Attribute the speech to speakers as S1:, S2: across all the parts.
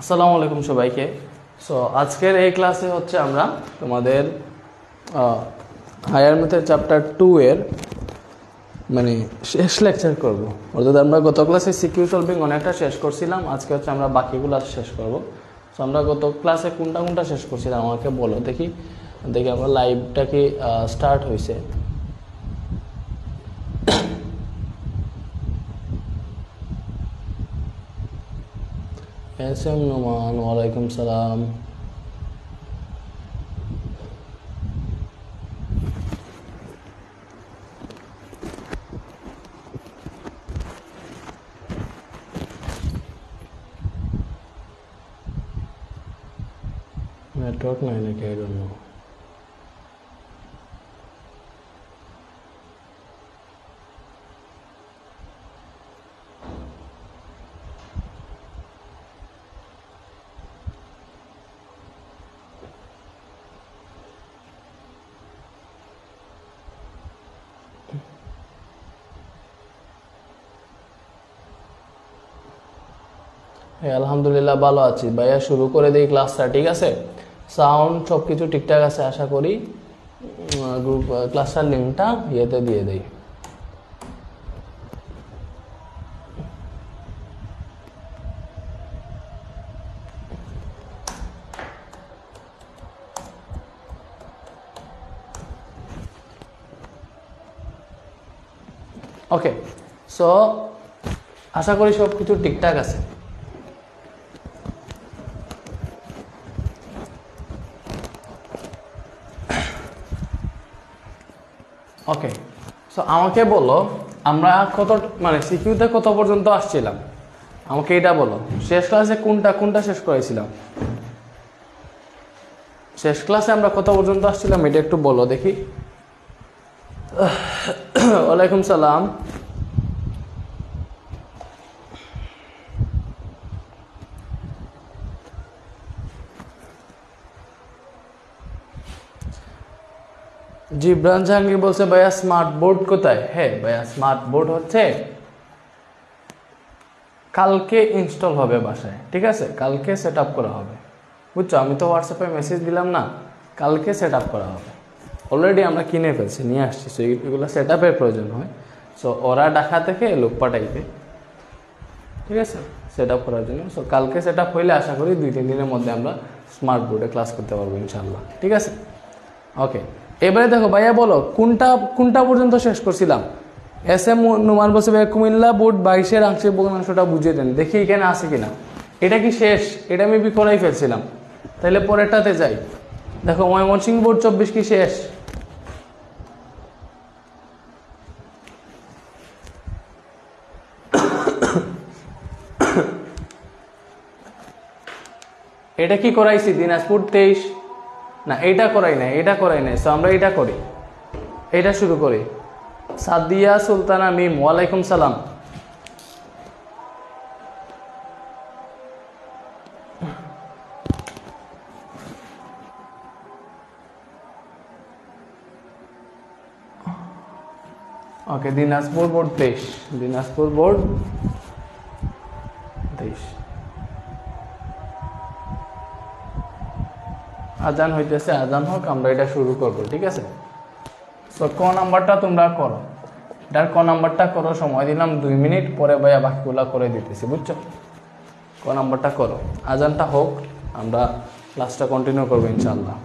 S1: আসসালামু আলাইকুম সবাইকে। সো আজকের এই ক্লাসে হচ্ছে আমরা তোমাদের হায়ার ম্যাথের চ্যাপ্টার 2 এর মানে শেষ লেকচার করব। অর্থাৎ আমরা গত ক্লাসে সিকিউ সলভিং অনেকটা শেষ করছিলাম, আজকে হচ্ছে আমরা বাকিগুলো শেষ করব। সো আমরা গত ক্লাসে কোনটা শেষ করছিলাম আমাকে বলো দেখি আমরা লাইভটা কি স্টার্ট হয়েছে। এস এম নোমান, ওয়ালাইকুম সালাম। নেটওয়ার্ক নাই নাকি, আই ডোন্ট নো। আলহামদুলিল্লাহ ভালো আছি ভাইয়া, শুরু করে দিই ক্লাসটা। ঠিক আছে, সাউন্ড সব কিছু ঠিকঠাক আছে আশা করি। গ্রুপ ক্লাসটার লিঙ্কটা ইয়েতে দিয়ে দেই। ওকে, সো আশা করি সব কিছু ঠিকঠাক আছে। ওকে, সো আমাকে বলো আমরা কত মানে সিকিউতে কত পর্যন্ত আসছিলাম, আমাকে এটা বলো। শেষ ক্লাসে কোনটা শেষ করেছিলাম? শেষ ক্লাসে আমরা কত পর্যন্ত আসছিলাম এটা একটু বলো দেখি। ওয়ালাইকুম সালাম। জিবরান জাহাঙ্গীর বলছে ভাইয়া স্মার্ট বোর্ড কোথায়? হ্যাঁ ভাইয়া, স্মার্ট বোর্ড হচ্ছে কালকে ইনস্টল হবে বাসায়। ঠিক আছে, কালকে সেট আপ করা হবে, বুঝছো? আমি তো হোয়াটসঅ্যাপে মেসেজ দিলাম না, কালকে সেট আপ করা হবে। অলরেডি আমরা কিনে ফেলছি, নিয়ে আসছি। সো এগুলো সেট আপের প্রয়োজন হয়। সো ওরা ঢাকা থেকে লোক পাঠাইবে, ঠিক আছে, সেট আপ করার জন্য। সো কালকে সেট আপ হইলে আশা করি 2-3 দিনের মধ্যে আমরা স্মার্ট বোর্ডে ক্লাস করতে পারবো ইনশাল্লাহ। ঠিক আছে, ওকে। এবারে দেখো ভাইয়া বলো কোনটা পর্যন্ত শেষ করছিলাম? এস এম নোমান বলছে ভাইয়া কুমিল্লা বোর্ড 22-এর আংশিক ভগ্নাংশটা বুঝিয়ে দেন। দেখি এখানে আছে কিনা। এটা কি শেষ? এটা মেবি করাই ফেলছিলাম, তাহলে পরেরটাতে যাই। দেখো ময়মনসিংহ বোর্ড 24 কি শেষ? এটা কি করাইছি? দিনাজপুর 23 না, এটা করাই নাই। সো আমরা এটা করি, এটা শুরু করি। সাদিয়া সুলতানা মিম, ওয়ালাইকুম সালাম। ওকে, দিনাজপুর বোর্ড 23, দিনাজপুর বোর্ড 23। আজান হইতেছে, আজান হোক, আমরা এটা শুরু করবো। ঠিক আছে, সো ক নাম্বারটা তোমরা করো, এটার ক নাম্বারটা করো। সময় দিলাম 2 মিনিট, পরে ভাইয়া বাকিগুলা করে দিতেছি, বুঝছো? ক নাম্বারটা করো, আজানটা হোক, আমরা ক্লাসটা কন্টিনিউ করবো ইনশাআল্লাহ।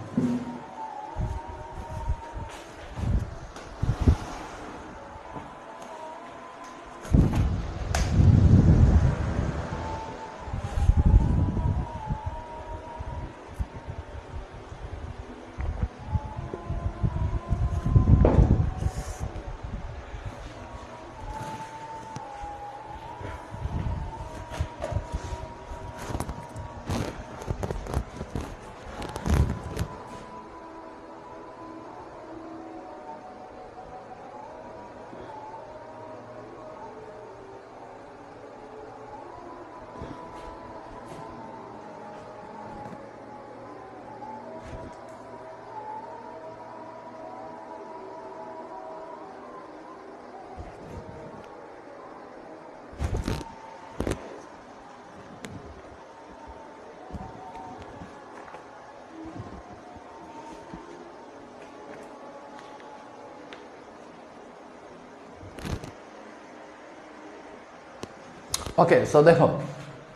S1: ওকে, সো দেখো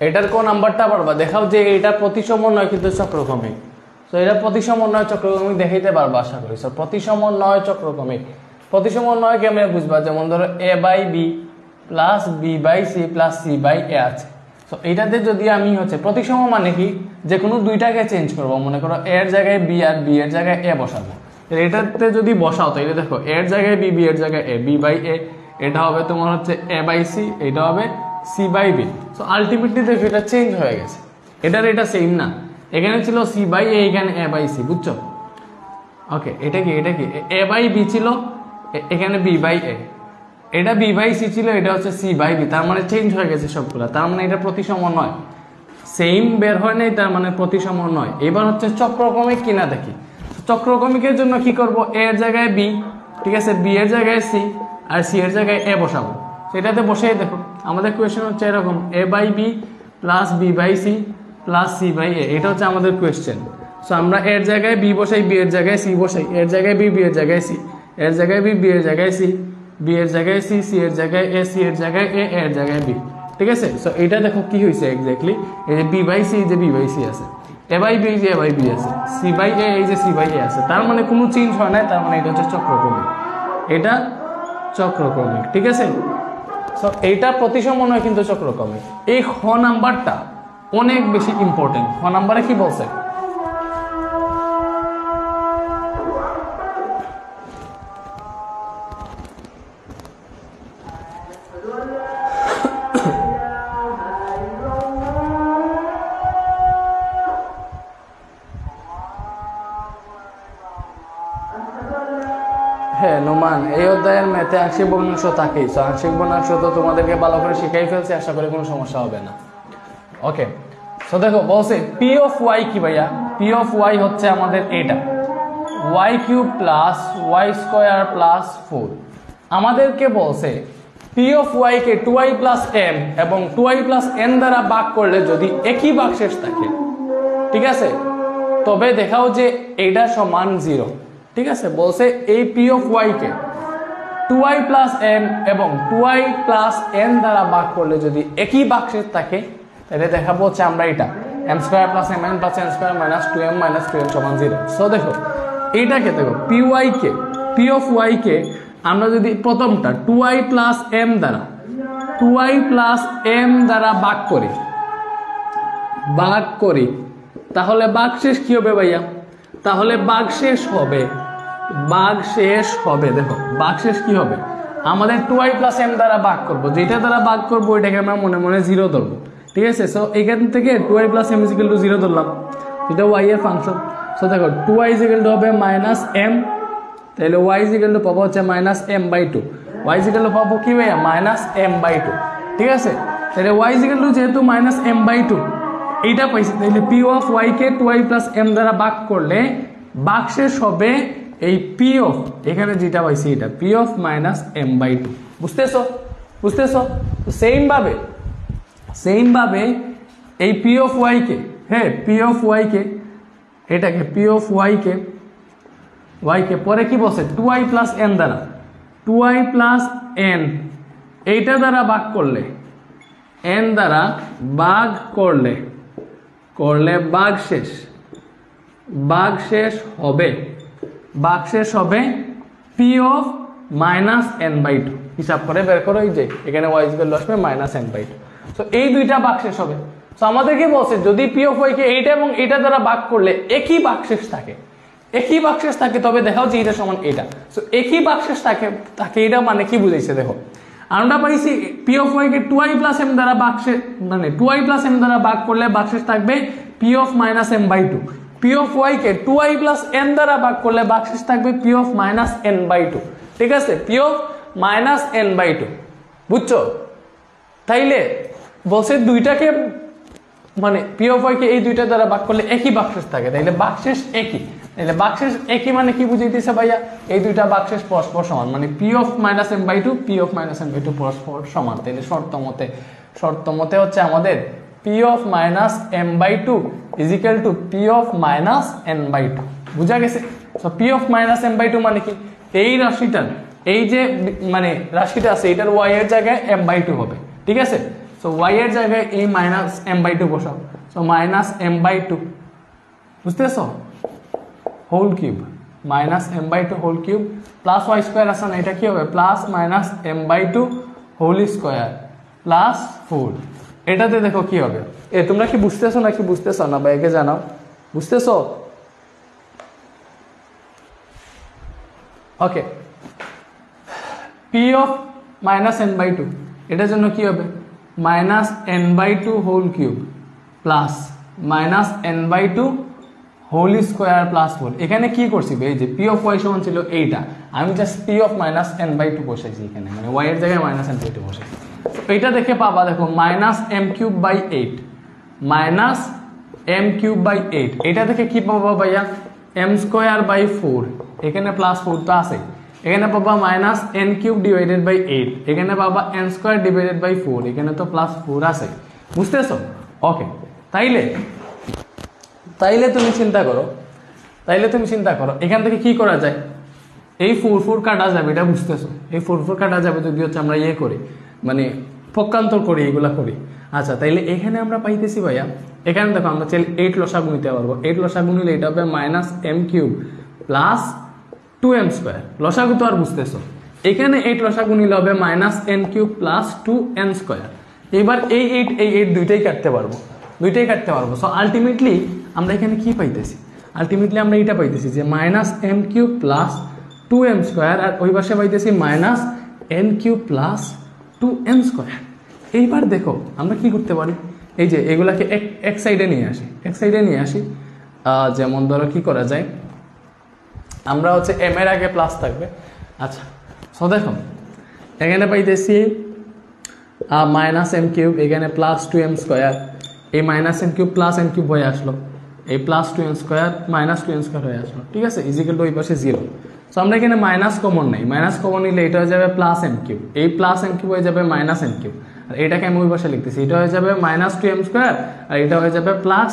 S1: এটার কোন নাম্বারটা পারবা, দেখাও যে এটা প্রতিসম নয় কিন্তু চক্রক্রমিক। সো এটা প্রতিসম নয় চক্রক্রমিক দেখাইতে পারবা আশা করি। সো প্রতিসম নয় চক্রক্রমিক, প্রতিসম নয় কেমনে বুঝবা, যেমন ধরো a by B plus B by C plus C by A আছে। সো এইটাতে যদি আমি হচ্ছে প্রতিসম মানে কি, যে কোনো দুইটাকে চেঞ্জ করবো, মনে করো এর জায়গায় বি আর বি এর জায়গায় এ বসাবো। এটাতে যদি বসাও তো এটা দেখো এর জায়গায় বি, বি এর জায়গায় এ, বি বাই এ, এটা হবে তোমার হচ্ছে এ বাই সি, এটা হবে C by B. So ultimately দেখো এটা চেঞ্জ হয়ে গেছে, এটার এটা সেম না, এখানে ছিল সি বাই এ, এখানে এ বাই সি, বুঝছো? ওকে, এটা কি এ বাই বি ছিল, এখানে বি বাই এ, এটা বি বাই সি ছিল, এটা হচ্ছে সি বাই বি, তার মানে চেঞ্জ হয়ে গেছে সবগুলা, তার মানে এটা প্রতিসম নয়, সেম বের হয় নাই, তার মানে প্রতিসম নয়। এবার হচ্ছে চক্রক্রমিক কিনা দেখি। চক্রক্রমিকের জন্য কি করব, এ এর জায়গায় বি, ঠিক আছে, বি এর জায়গায় সি আর সি এর জায়গায় এ বসাবো। সেটাতে বসেই দেখো আমাদের কোয়েশ্চেন হচ্ছে এরকম, a by B plus B by C plus C by a, এটা হচ্ছে আমাদের কোয়েশ্চেন। সো আমরা এর জায়গায় বি বসাই, বি এর জায়গায় সি বসাই, এর জায়গায় বি, বি এর জায়গায় সি, এর জায়গায় বি, বি এর জায়গায় সি, বি এর জায়গায় সি, সি এর জায়গায় এ, সি এর জায়গায় এ, এর জায়গায় বি, ঠিক আছে। সো এটা দেখো কি হয়েছে এক্স্যাক্টলি, এই যে বি বাই সি, যে বি বাই সি আছে, এ বাই বি, যে এ বাই বি আছে, সি বাই এ, এই যে সি বাই এ আছে, তার মানে কোনো চেঞ্জ হয় না, তার মানে এটা হচ্ছে চক্রক্রমিক, এটা চক্রক্রমিক, ঠিক আছে। সো এইটা প্রতিসম নয় কিন্তু চক্রক্রমিক। এই খ নাম্বারটা অনেক বেশি ইম্পর্টেন্ট। খ নাম্বারে কি বলছে, হ্যাঁ নোমান, এই অধ্যায়ের ম্যাথে আংশিক ভগ্নাংশ থাকেই। সো আংশিক ভগ্নাংশ তো তোমাদেরকে ভালো করে শিখাই ফেলছি, আশা করি কোনো সমস্যা হবে না। ওকে, সো দেখো বলছে পি অফ ওয়াই কি ভাইয়া, পি অফ ওয়াই হচ্ছে আমাদের এটা Y cube plus Y square plus 4। আমাদেরকে বলছে পি অফ ওয়াই কে 2i প্লাস m এবং 2i প্লাস n দ্বারা ভাগ করলে যদি একই ভাগশেষ থাকে, ঠিক আছে, তবে দেখাও যে এটা সমান 0, ঠিক আছে। বলছে এই পি অফ ওয়াই কে 2i প্লাস m এবং 2i প্লাস n দ্বারা ভাগ করলে যদি একই ভাগশেষ থাকে, তাহলে দেখাবো হচ্ছে আমরা এটা m square plus mn plus n square minus 2m minus 2n সমান 0। সো দেখো এইটাকে দেখো পি ওয়াই কে, পি অফ ওয়াই কে আমরা যদি প্রথমটা 2i প্লাস m দ্বারা 2i প্লাস m দ্বারা ভাগ করি, তাহলে ভাগশেষ কি হবে ভাইয়া, তাহলে ভাগশেষ হবে দেখো ভাগশেষ কি হবে, আমাদের 2i প্লাস m দ্বারা ভাগ করব, যেটা দ্বারা ভাগ করব ওইটাকে আমরা মনে মনে 0 ধরবো, ঠিক আছে। সো এখান থেকে 2i plus m equal to 0 ধরলাম, এটা y এর ফাংশন। সো দেখো 2i ইকুয়াল টু হবে মাইনাস m, তাহলে y ইকুয়াল টু পাবো হচ্ছে minus m/2, y equal two পাবো কি ভাইয়া মাইনাস m/2, ঠিক আছে। তাহলে y ইকুয়াল টু যেহেতু মাইনাস m/2 এইটা পাইছি, তাহলে পি অফ ওয়াই কে 2i প্লাস m দ্বারা ভাগ করলে ভাগশেষ হবে এই পি অফ, এখানে যেটা পাইছি এটা পি অফ মাইনাস m/2, বুঝতেছো। সেম ভাবে এই পি অফ ওয়াই কে, হ্যাঁ পি অফ ওয়াই কে, এটাকে পি অফ ওয়াই কে পরে কি বলছে 2i প্লাস n দ্বারা 2i প্লাস n এইটা দ্বারা ভাগ করলে, n দ্বারা ভাগ করলে ভাগশেষ হবে পি অফ মাইনাস n/2, হিসাব করে বের করো, এই যে এখানে y ইকুয়াল টু আসবে মাইনাস n/2। সো এই দুইটা ভাগশেষ হবে। সো আমাদেরকে বলছে যদি পি অফ ওয়াই কে এইটা এবং এটা দ্বারা ভাগ করলে একই ভাগশেষ থাকে, তবে দেখাও যে এটা সমান এটা। সো একই ভাগশেষ থাকে এটা মানে কি বুঝাইছে দেখো, আমরা পাইছি পি অফ ওয়াই কে 2i প্লাস m দ্বারা ভাগশেষ, মানে 2i প্লাস m দ্বারা ভাগ করলে ভাগশেষ থাকবে P of minus m/2, P of Y কে 2i প্লাস n দ্বারা ভাগ করলে ভাগশেষ থাকবে পি অফ মাইনাস n/2, ঠিক আছে, পি অফ মাইনাস n/2, বুঝছো। তাইলে বলছে দুইটাকে মানে পি অফ ওয়াই কে এই দুইটা দ্বারা ভাগ করলে একই ভাগশেষ থাকে, তাইলে ভাগশেষ একই মানে কি বুঝাইতেছে ভাইয়া, এই দুইটা ভাগশেষ পরস্পর সমান, মানে P of minus m/2 P of minus m/2 পরস্পর সমান। তাইলে শর্ত মতে হচ্ছে আমাদের P of minus m/2 is equal two P of minus n/2, বুঝা গেছে। So P of minus m/2 মানে কি, এই রাশিটার এই যে মানে রাশিটা আছে এটার y এর জায়গায় m/2 হবে, ঠিক আছে। সো ওয়াই এর জায়গায় এই মাইনাস এম বাই টু বসাও, so minus m by two, বুঝতেছো, whole cube, minus m by two whole cube plus Y square আছে না, এটা কি হবে plus minus m by two whole square plus 4। এটাতে দেখো কি হবে, তোমরা কি বুঝতেছো নাকি বুঝতেছো না ভাইকে জানাও, বুঝতেছো? Okay, p of minus N by two, এটার জন্য কি হবে minus N by two whole cube plus minus N by two whole square plus 4। এখানে কি করছি এই যে পি অফ ওয়াই সমান ছিল এইটা, আমি just P of minus N by two বসাইছি এখানে, মানে ওয়াই এর জায়গায় মাইনাস এন বাই টু বসাইছি। এইটা দেখে পাবা দেখো minus M cube by 8, minus M cube by 8, এটা দেখে কি পাবা ভাইয়া এম স্কোয়ার বাই 4, এখানে প্লাস 4 তো আছে, এখানে পাবা minus N cube divided by 8, এখানে পাবা এন স্কোয়ার ডিভাইডেড বাই 4, এখানে তো প্লাস 4 আছে, বুঝতেছো? ওকে, তাইলে তুমি চিন্তা করো এখান থেকে কি করা যায়, এই 4 কাটা যাবে, এটা বুঝতেছো, এই 4 কাটা যাবে যদি হচ্ছে আমরা ইয়ে করি, মানে পক্ষান্তর করি, এগুলা করি। আচ্ছা, তাইলে এখানে আমরা পাইতেছি ভাইয়া, এখানে দেখো আমরা চাইলে 8 লসাগু নিতে পারবো, 8 লসাগু নিলে এটা হবে minus M cube plus 2m square, লসাগু তো আর বুঝতেছো, এখানে 8 লসাগু নিলে হবে minus N cube plus 2n square. এবার এই 8 দুইটাই কাটতে পারবো, সো আলটিমেটলি আমরা এখানে কি পাইতেছি, আলটিমেটলি আমরা এটা পাইতেছি যে minus M cube plus 2m square, আর ওই পাশে পাইতেছি minus N cube plus 2n square. এইবার দেখো আমরা কি করতে পারি, এই যে এগুলাকে এক সাইডে নিয়ে আসি, যেমন ধরো কি করা যায়, আমরা হচ্ছে এম এর আগে প্লাস থাকবে। আচ্ছা, সো দেখো এখানে পাইতেছি মাইনাস এম কিউব, এখানে প্লাস 2m স্কোয়ার, এই minus M cube plus M cube হয়ে আসলো, এই plus 2n square minus 2n square হয়ে আসলো, ঠিক আছে, ইজিক্যাল টু ওই পাশে 0। সো আমরা এখানে মাইনাস কমন নেই, মাইনাস কমন নিলে এটা হয়ে যাবে প্লাস এম কিউব, এই প্লাস এম কিউব হয়ে যাবে মাইনাস এম কিউব, আর এটাকে আমি ওই পাশে লিখতেছি, এটা হয়ে যাবে মাইনাস 2m স্কোয়ার, আর এটা হয়ে যাবে plus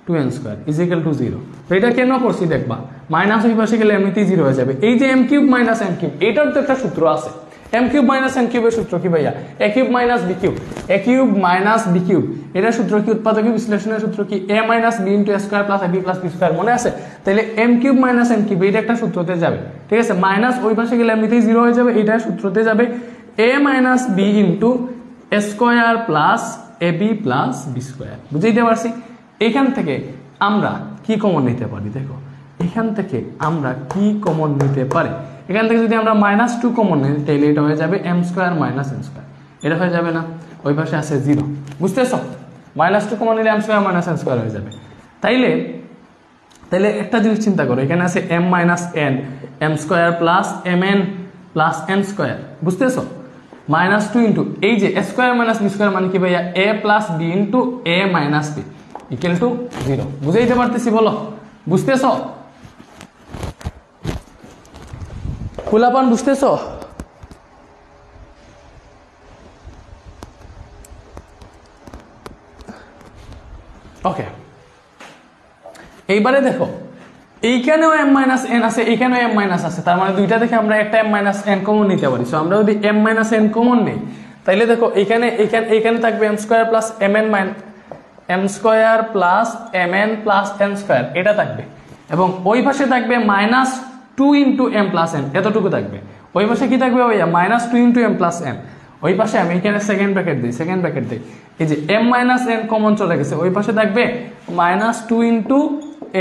S1: 2n square is equal to 0। তো এটা কেন করছি দেখবা, মাইনাস ওই পাশে গেলে এমনিতেই 0 হয়ে যাবে। এই যে M cube minus M cube, এটার তো একটা সূত্র আছে, এম কিউব মাইনাস এন কিউবের সূত্র কি ভাইয়া, A cube minus B cube, A cube minus B cube, এটার সূত্র কি, উৎপাদক বিশ্লেষণের সূত্র কি, A minus B into A square plus A B plus B square, মনে আছে? তাহলে M cube minus N cube এটা একটা সূত্রতে যাবে, ঠিক আছে, মাইনাস ওই পাশে গেলে এমনিতেই 0 হয়ে যাবে, এটা সূত্রতে যাবে এ minus B into A square plus A B plus B square, বুঝাইতে পারছি? এখান থেকে আমরা কি কমন নিতে পারি, দেখো এখান থেকে আমরা কি কমন নিতে পারি, এখান থেকে যদি আমরা মাইনাস 2 কমন নিই তাহলে এটা হয়ে যাবে m square minus n square, এটা হয়ে যাবে না, ওই পাশে আছে 0, বুঝতেছো? মাইনাস 2 কমন নিলে m square minus n square হয়ে যাবে। তাইলে একটা জিনিস চিন্তা করো, এখানে আছে m minus n, M square plus M N plus N square, বুঝতেছো? মাইনাস 2 ইন্টু এই যে স্কোয়ার মাইনাস বি স্কোয়ার মানে কি ভাইয়া, a plus b into a minus b equal to 0, বুঝাইতে পারতেছি বলো, বুঝতেছো? ফুলাপান বুঝতেছো? ওকে, এইবারে দেখো এইখানেও এম মাইনাস এন আছে, এইখানেও এম মাইনাস আছে, তার মানে দুইটা থেকে আমরা একটা এম মাইনাস এন কমন নিতে পারি। সো আমরা যদি এম মাইনাস এন কমন নেই তাইলে দেখো এইখানে থাকবে M square plus M N M square plus M N plus N square, এটা থাকবে, এবং ওই পাশে থাকবে minus 2 into M plus N, এতটুকু থাকবে। ওই পাশে কি থাকবে ভাইয়া, minus 2 into M plus N, ওই পাশে আমি এখানে সেকেন্ড ব্র্যাকেট দিই, এই যে এম মাইনাস এন কমন চলে গেছে, ওই পাশে থাকবে minus 2 into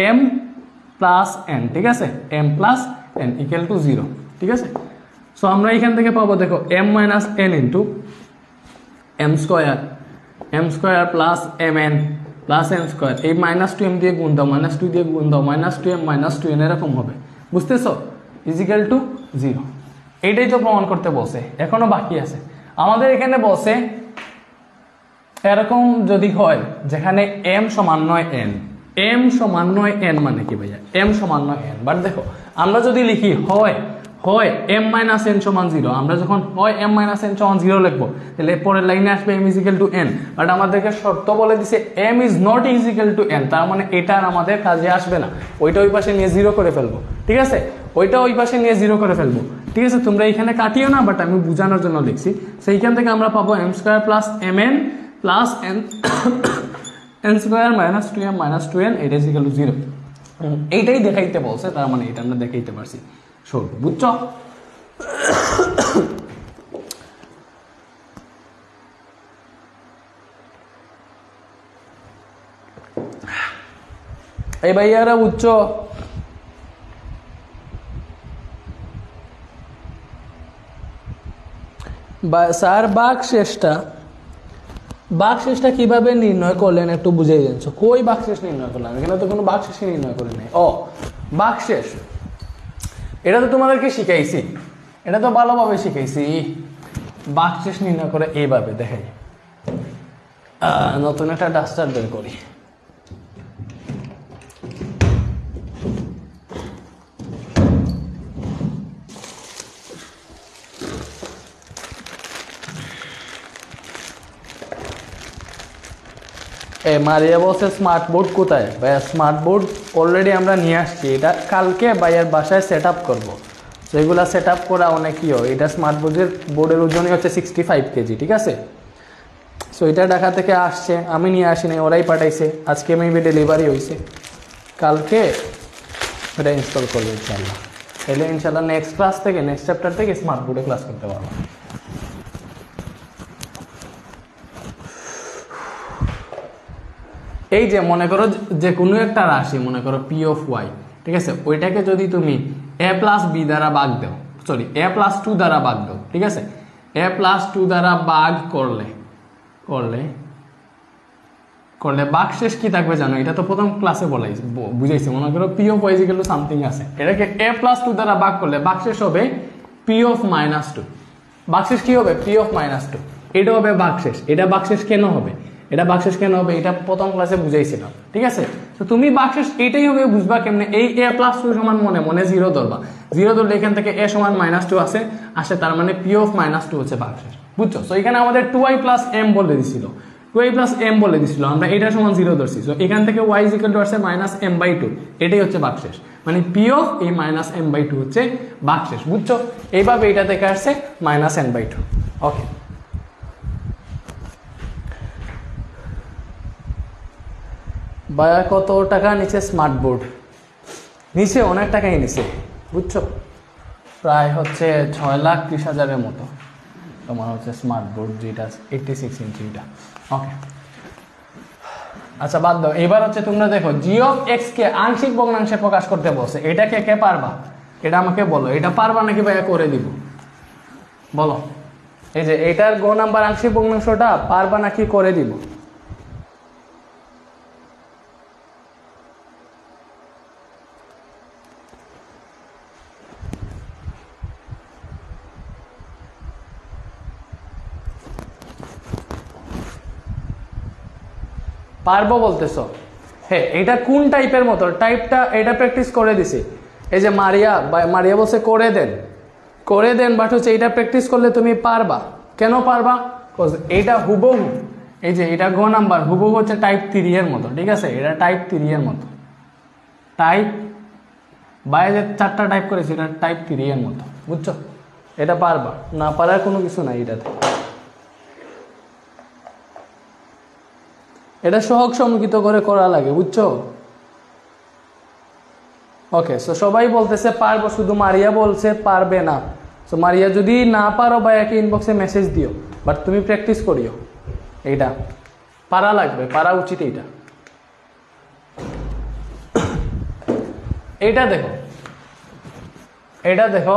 S1: M plus N, ঠিক আছে, M plus N equal to 0, ঠিক আছে। সো আমরা এখান থেকে পাবো দেখো M minus N into M square plus M N plus N square, এই মাইনাস 2m দিয়ে গুণ দাও, মাইনাস 2 দিয়ে গুণ দাও, মাইনাস 2m মাইনাস 2n এরকম হবে, বুঝতেছো, ইজিক্যাল টু 0। এইটাই তো প্রমাণ করতে বলছে, এখনো বাকি আছে আমাদের। এখানে বলছে এরকম যদি হয় যেখানে m সমান নয় n, m সমান নয় n মানে কি ভাইয়া, m সমান নয় n, বাট দেখো আমরা যদি লিখি হয় m মাইনাস n সমান 0, আমরা যখন হয় m মাইনাস n সমান 0 লিখবো তাহলে পরের লাইনে আসবে m is equal two n, but আমাদেরকে শর্ত বলে দিছে m is not is equal two n, তার মানে এটা আর আমাদের কাজে আসবে না, ওইটা ওই পাশে নিয়ে 0 করে ফেলবো, ঠিক আছে, ওইটা ওই পাশে নিয়ে 0 করে ফেলবো, ঠিক আছে। তোমরা এখানে কাটিও না, বাট আমি বোঝানোর জন্য লিখছি। সেইখান থেকে আমরা পাবো m square plus mn plus N N square minus 2m minus 2n এটা ইজ ইকুয়াল টু 0। এইটাই দেখাইতে বলছে, তার মানে এটা আমরা দেখাইতে পারছি সব, বুঝছো? এই ভাইয়ারা বুঝছো? স্যার বাকশেষটা কিভাবে নির্ণয় করলেন একটু বুঝাই দিচ্ছ। কই বাকশেষ নির্ণয় করলাম? এখানে তো কোনো বাকশেষ নির্ণয় করে নাই। ও বাকশেষ, এটা তো তোমাদেরকে শিখাইছি, এটা তো ভালোভাবে শিখাইছি। বাকশেষ নির্ণয় করে এইভাবে দেখাই। নতুন একটা ডাস্টার বের করি। মারিয়া বলছে স্মার্ট বোর্ড কোথায়? ভাইয়া স্মার্ট বোর্ড অলরেডি আমরা নিয়ে আসছি, এটা কালকে ভাইয়ার বাসায় সেট আপ করবো। তো এগুলা সেট আপ করা অনেক কি হয়, এটা স্মার্ট বোর্ডের ওজনই হচ্ছে 65 কেজি, ঠিক আছে? সো এটা ঢাকা থেকে আসছে, আমি নিয়ে আসিনি, ওরাই পাঠাইছে। আজকে মেবি ডেলিভারি হয়েছে, কালকে এটা ইনস্টল করবো ইনশাল্লাহ। তাহলে ইনশাল্লাহ নেক্সট ক্লাস থেকে, নেক্সট চ্যাপ্টার থেকে স্মার্ট বোর্ডে ক্লাস করতে পারবো। এই যে মনে করো যে কোনো একটা রাশি, মনে করো পি অফ ওয়াই, ঠিক আছে? ওইটাকে যদি তুমি এ প্লাস বি দ্বারা ভাগ দাও, সরি এ প্লাস 2 দ্বারা ভাগ দাও, ঠিক আছে? এ প্লাস 2 দ্বারা ভাগ করলে বাকশেষ কি থাকবে জানো? এটা তো প্রথম ক্লাসে বুঝাইছি। মনে করো P of Y equal to something আছে, এটাকে এ প্লাস 2 দ্বারা ভাগ করলে বাকশেষ হবে পি অফ মাইনাস 2। বাকশেষ কি হবে? P of minus 2। এটা হবে বাকশেষ। এটা বাকশেষ কেন হবে? এটা প্রথম ক্লাসে বুঝাইছিলাম, ঠিক আছে? তো তুমি বাকশেষ এটাই হবে, বুঝবা কেমনে? এই এ প্লাস 2 সমান মনে 0 ধরবা। 0 ধরলে এখান থেকে এ সমান -2 আসে, তার মানে পি অফ -2 হচ্ছে বাকশেষ, বুঝছো? তো এখানে আমাদের 2y প্লাস m বলে দিছিল, আমরা এটা সমান 0 ধরছি। তো এখান থেকে y ইজ ইকুয়াল টু আসছে -m/2, এটাই হচ্ছে বাকশেষ। মানে পি অফ এই -m/2 হচ্ছে বাকশেষ, বুঝছো? এইভাবে এটা থেকে আসছে -n/2। ওকে, ভাইয়া কত টাকা নিচে স্মার্ট বোর্ড? নিচে অনেক টাকাই নিচে, বুঝছো? প্রায় হচ্ছে 6,30,000-এর মতো তোমার হচ্ছে স্মার্ট বোর্ড, যেটা 86 ইঞ্চিটা। ওকে, আচ্ছা বাদ দাও। এবার হচ্ছে তোমরা দেখো জি অফ এক্স কে আংশিক ভগ্নাংশে প্রকাশ করতে বলছে, এটাকে কে পারবা? এটা আমাকে বলো, এটা পারবা নাকি ভাইয়া করে দিব? বলো, এই যে এটার গ নাম্বার আংশিক ভগ্নাংশটা পারবা নাকি করে দিব? পারবো বলতেছ? হ্যাঁ, এটা কোন টাইপের মতো? টাইপটা এটা প্র্যাকটিস করে দিছি। এই যে মারিয়া বলছে করে দেন, বাট হচ্ছে এটা প্র্যাকটিস করলে তুমি পারবা। কেন পারবা? এইটা হুবহু, এই যে এটা গ নাম্বার হুবহু হচ্ছে টাইপ 3 এর মতো, ঠিক আছে? এটা টাইপ 3 এর মতো, টাইপ বাইরে 4টা টাইপ করেছি, এটা টাইপ 3 এর মতো, বুঝছো? এটা পারবা, না পারার কোনো কিছু নাই এটাতে। এটা সহজ সম্মুখিত করে করা লাগে, বুঝছো? ওকে, সো সবাই বলতেছে পারবো, শুধু মারিয়া বলছে পারবে না। সো মারিয়া যদি না পারো ভাইয়াকে ইনবক্সে মেসেজ দিও, বাট তুমি প্র্যাকটিস করিও। এইটা পারা লাগবে, পারা উচিত। এইটা দেখো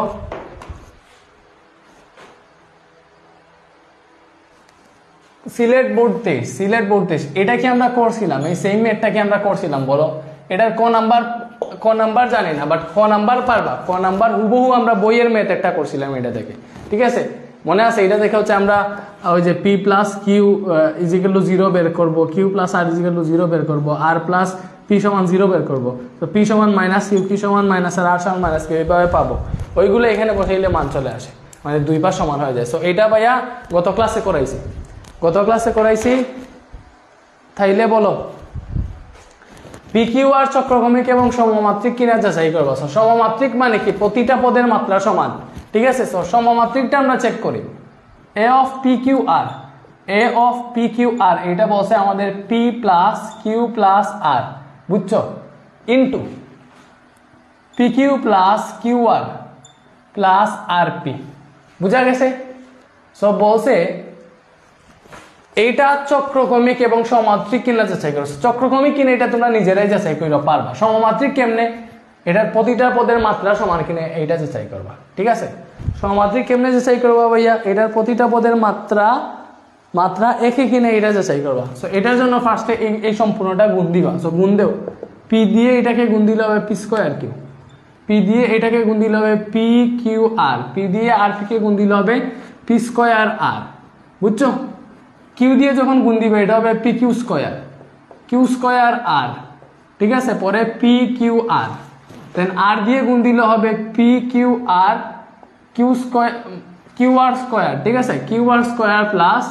S1: সিলেট বোর্ড টেস্ট, এটা কি আমরা করছিলাম? এই সেম ম্যাথটা কি আমরা করছিলাম বলো? এটার ক নাম্বার জানি না, বাট ক নাম্বার পারবা। ক নাম্বার হুবহু আমরা বইয়ের ম্যাথ একটা করছিলাম এটা থেকে, ঠিক আছে? মনে আছে? এটা দেখে হচ্ছে আমরা ওই যে P plus Q is equal to 0 বের করবো, Q plus R is equal to 0 বের করবো, আর প্লাস পি সমান 0 বের করবো। তো পি সমান মাইনাস কিউ, কি সমান মাইনাস আর সমান মাইনাস কিউ, এইভাবে পাবো। ওইগুলো এখানে বসাইলে মান চলে আসে, মানে দুই পাশ সমান হয়ে যায়। সো এটা ভাইয়া গত ক্লাসে করাইছি। তাইলে বলো পি কিউ আর চক্রক্রমিক এবং সমমাত্রিক কিনা যাচাই করবো। সমমাত্রিক মানে কি? প্রতিটা পদের মাত্রা সমান, ঠিক আছে? সো সমমাত্রিকটা আমরা চেক করি। A of p q r a of p q r, এটা বলছে আমাদের p plus q plus r, বুঝছো, into p q plus q r plus r p, বুঝা গেছে? সব বলছে এইটা চক্রক্রমিক এবং সমমাত্রিক কিনা যাচাই করো। চক্রক্রমিক কিনা এটা তোমরা নিজেরাই যাচাই করে পারবা। সমমাত্রিক কেমনে, এটার প্রতিটা পদের মাত্রা সমান কিনা এইটা যাচাই করবা, ঠিক আছে? সমমাত্রিক কেমনে যাচাই করবা ভাইয়া, এটার প্রতিটা পদের মাত্রা একই কিনা এটা যাচাই করবা। সো এটার জন্য ফার্স্টে এই সম্পূর্ণটা গুণ দিবা। সো গুণ দেও, পি দিয়ে এটাকে গুণ দিলে হবে পি স্কোয়ার কিউ, পি দিয়ে এটাকে গুণ দিলে হবে পি কিউ আর, পি দিয়ে আর পি কে গুণ দিলে হবে পি স্কোয়ার আর, বুঝছো? কিউ দিয়ে যখন গুণ দিবে এটা হবে পি কিউ স্কোয়ার আর, ঠিক আছে? পরে পি কিউ আর, দেন আর দিয়ে গুণ দিলে হবে পি কিউ আর কিউ আর স্কোয়ার, ঠিক আছে? কিউ আর স্কোয়ার প্লাস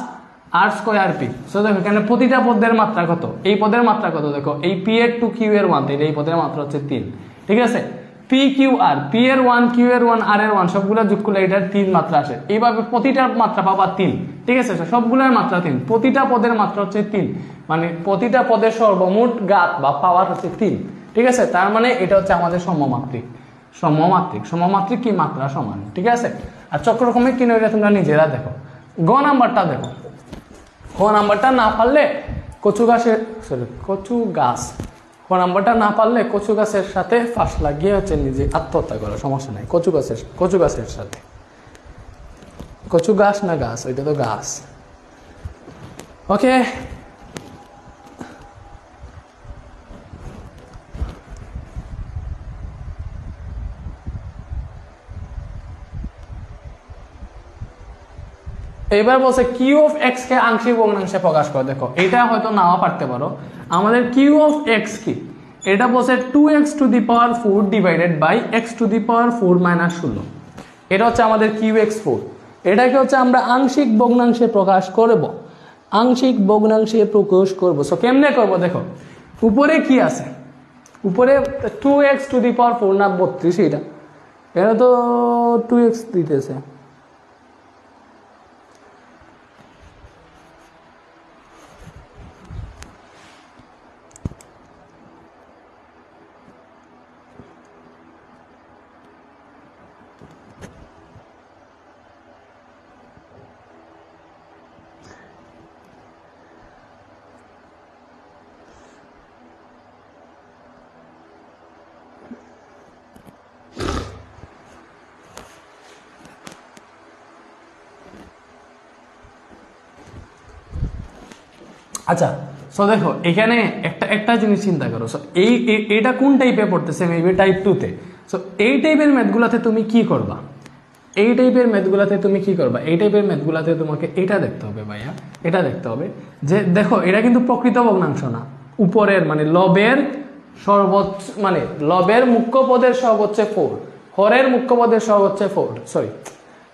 S1: আর স্কোয়ার পি। সো দেখো এখানে প্রতিটা পদের মাত্রা কত, এই পদের মাত্রা কত, দেখো এই পি এর 2 কিউ এর 1, এই পদের মাত্রা হচ্ছে 3, ঠিক আছে? পি কিউ আর, পি এর 1 কিউ এর 1 আর এর 1 সবগুলো যোগ করলে এটার 3 মাত্রা আসে। এইভাবে প্রতিটার মাত্রা পাবা 3, ঠিক আছে? সবগুলোর মাত্রা 3, প্রতিটা পদের মাত্রা হচ্ছে 3, মানে প্রতিটা পদের সর্বমোট ঘাত বা পাওয়ার হচ্ছে 3, ঠিক আছে? তার মানে এটা হচ্ছে আমাদের সমমাত্রিক কি মাত্রা সমান, ঠিক আছে? আর চক্রক্রমিক কি নয় তোমরা নিজেরা দেখো। গ নাম্বারটা দেখো, গ নাম্বারটা না পারলে কচু গাছের সাথে ফাঁস লাগিয়ে হচ্ছে নিজে আত্মহত্যা করো, সমস্যা নাই। কচু গাছের সাথে, কচু গাছ না গাছ, ওইটা তো গাছ। ওকে, এবার বলছে কিউ অফ এক্স কে আংশিক ভগ্নাংশে প্রকাশ করো। দেখো এটা হয়তো নাও পারতে পারো। আমাদের কিউ অফ এক্স কি, এটা বলছে 2x to the power 4 divided by x to the power 4 minus 16, এটা হচ্ছে আমাদের কিউ এক্স 4। এটাকে হচ্ছে আমরা আংশিক ভগ্নাংশে প্রকাশ করব, সো কেমনে করব? দেখো উপরে কি আছে, উপরে 2x টু দি পাওয়ার 4 না 32, এটা তো 2x দিতেছে। আচ্ছা, সো দেখো এখানে একটা জিনিস চিন্তা করো। সো এইটা কোন টাইপে পড়তেছে, মেবি টাইপ 2-তে। সো এই টাইপের ম্যাথগুলোতে তুমি কি করবা, এই টাইপের ম্যাথগুলোতে তোমাকে এটা দেখতে হবে ভাইয়া, এটা দেখতে হবে যে দেখো এটা কিন্তু প্রকৃত ভগ্নাংশ না, উপরের মানে লবের সর্বোচ্চ, মানে লবের মুখ্য পদের সহগ হচ্ছে 4, হরের মুখ্য পদের সহগ হচ্ছে 4, সরি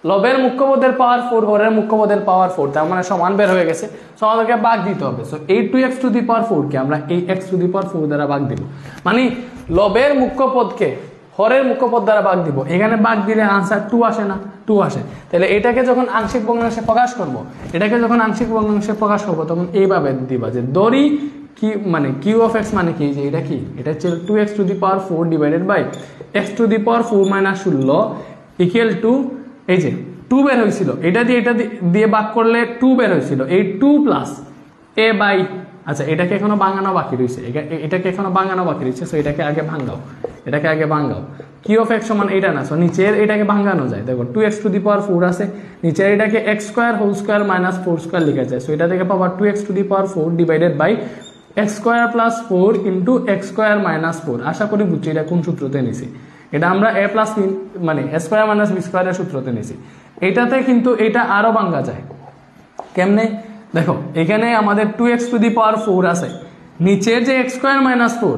S1: লবের মুখ্য পদের পাওয়ার 4, হরের মুখ্য পদের পাওয়ার 4, তার মানে সমান বের হয়ে গেছে। সো আমাদেরকে ভাগ দিতে হবে। সো এই 2x টু দি পাওয়ার 4 কে আমরা এই x টু দি পাওয়ার 4 দ্বারা ভাগ দিব, মানে লবের মুখ্য পদকে হরের মুখ্য পদ দ্বারা ভাগ দিব। এখানে ভাগ দিলে আনসার 2 আসে না, 2 আসে। তাহলে এটাকে যখন আংশিক ভগ্নাংশে প্রকাশ করব, তখন এইভাবে দিবা যে দড়ি কি মানে কিউ অফ এক্স মানে কি, যে এটা কি, এটা হচ্ছে 2x to the power 4 divided by x to the power 4 minus 16 equal to, এই যে 2 বের হয়েছিল, এটা দিয়ে ভাগ করলে 2 বের হয়েছিল, এই 2 প্লাস a বাই, আচ্ছা এটাকে এখনো ভাঙানো বাকি রয়েছে, সো এটাকে আগে ভাঙাও, কিউ অফ এক্স সমান এটা না, সো নিচের এটাকে ভাঙানো যায়। দেখো 2x টু দি পাওয়ার 4 আছে, নিচের এটাকে x square whole square minus 4 square লিখা যায়। সো এটা থেকে পাওয়া 2x to the power 4 divided by x square plus 4 into x square minus 4। আশা করি বুঝছি এটা কোন সূত্রতে নিছি, এটা আমরা a প্লাস মানে a স্কয়ার মাইনাস b স্কয়ারের সূত্রতে নিছি। এটাতে কিন্তু এটা আরো ভাঙা যায়, কেমনে? দেখো এখানে আমাদের 2x টু দি পাওয়ার 4 আছে, নিচের যে x square minus 4,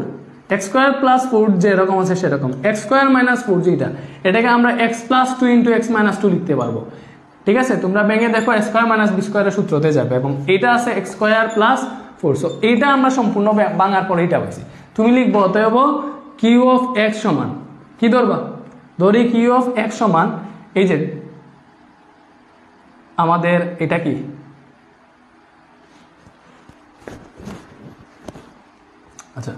S1: x square plus 4 যেরকম আছে সেরকম, x স্কয়ার মাইনাস 4 যেটা, এটাকে আমরা x plus 2 into x minus 2 লিখতে পারবো, ঠিক আছে? তোমরা ভেঙে দেখো a স্কয়ার মাইনাস b স্কয়ারের সূত্রতে যাবে, এবং এটা আছে x স্কয়ার প্লাস 4। সো এটা আমরা সম্পূর্ণ ভাঙার পরে এটা পাইছি। তুমি লিখবো অতএব কিউ অফ এক্স সমান কি ধরবা, ধরি কিউ অফ এক্স সমান এই যে আমাদের এটা কি আচ্ছা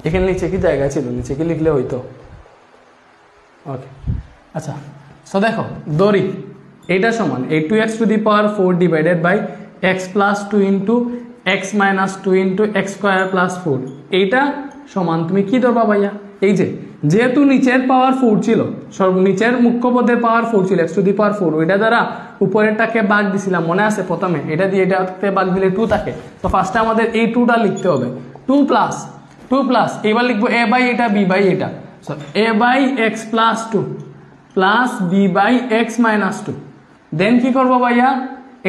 S1: এখানে নিচে কি জায়গা ছিল, নিচে কি লিখলে হইতো? ওকে আচ্ছা সো দেখো ধরি এটা সমান এই 2x⁴ divided by x plus 2 into x minus 2 into x square plus 4, এইটা সমান তুমি কি ধরবা ভাইয়া? এই যে যেহেতু নিচের পাওয়ার 4 ছিল, নিচের মুখ্য পদের পাওয়ার 4 ছিল x⁴, ওইটা দ্বারা উপরেরটাকে ভাগ দিছিলাম, মনে আছে? প্রথমে এটা দিয়ে এটাকে ভাগ দিলে 2 থাকে, তো ফার্স্টে আমাদের এই 2টা লিখতে হবে। 2 প্লাস এবার লিখবো a বাই এটা b বাই এটা, so a by x plus 2 plus b by x minus 2। Then কি করবো ভাইয়া?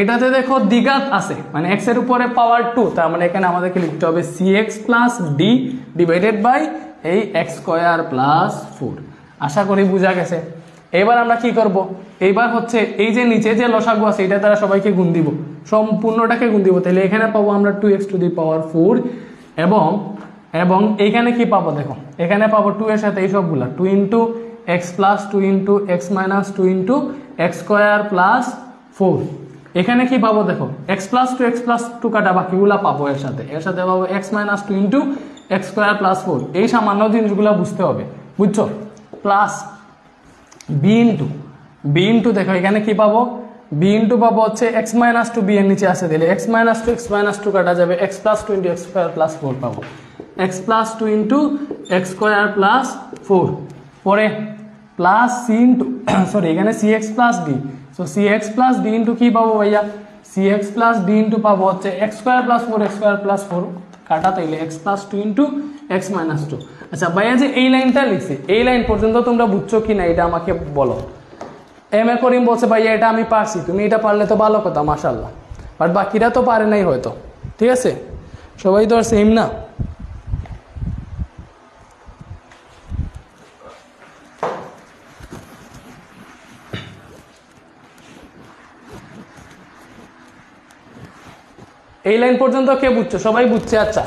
S1: এটাতে দেখো দ্বিঘাত আছে, মানে x এর উপরে পাওয়ার 2, তার মানে এখানে আমাদেরকে লিখতে হবে cx plus d divided by এই x স্কোয়ার প্লাস 4। আশা করি বোঝা গেছে। এবার আমরা কি করব? এইবার হচ্ছে এই যে নিচে যে লসাগু আছে এটা দ্বারা সবাইকে গুণ দিব, সম্পূর্ণটাকে গুণ দিব, তাহলে এখানে পাবো আমরা 2x⁴ এবং এইখানে কি পাবো? দেখো এখানে পাবো 2 এর সাথে এই সবগুলা 2 into x plus 2 into x minus 2 into x square plus 4। এখানে কি পাবো? দেখো x প্লাস 2 কাটা বাকিগুলা পাবো এর সাথে পাবো x minus 2 into x square plus 4। এই সামান্য জিনিসগুলো বুঝতে হবে, বুঝছো? প্লাস b ইন্টু দেখো এখানে কি পাবো? b ইন্টু পাবো হচ্ছে x মাইনাস 2, b এর নিচে আছে, দিলে x মাইনাস 2 কাটা যাবে, x plus 2 into x square plus 4 পাবো, x plus 2 into x square plus 4। পরে প্লাস c ইন্টু সরি এখানে cx plus d, so cx plus d into কি পাবো ভাইয়া? cx প্লাস d ইন্টু পাবো হচ্ছে x স্কোয়ার প্লাস 4 কাটা, তাইলে x plus 2 into x minus 2। আচ্ছা ভাইয়া যে এই লাইনটা লিখছি, এই লাইন পর্যন্ত তোমরা বুঝছো কি না এটা আমাকে বলো। এম এ করিম বলছে ভাইয়া এটা আমি পারছি, তুমি এটা পারলে তো ভালো কথা মাশাআল্লাহ, বাট বাকিরা তো পারে নাই হয়তো, ঠিক আছে? সবাই তো আর সেম না। এই লাইন পর্যন্ত কে বুঝছো? সবাই বুঝছে। আচ্ছা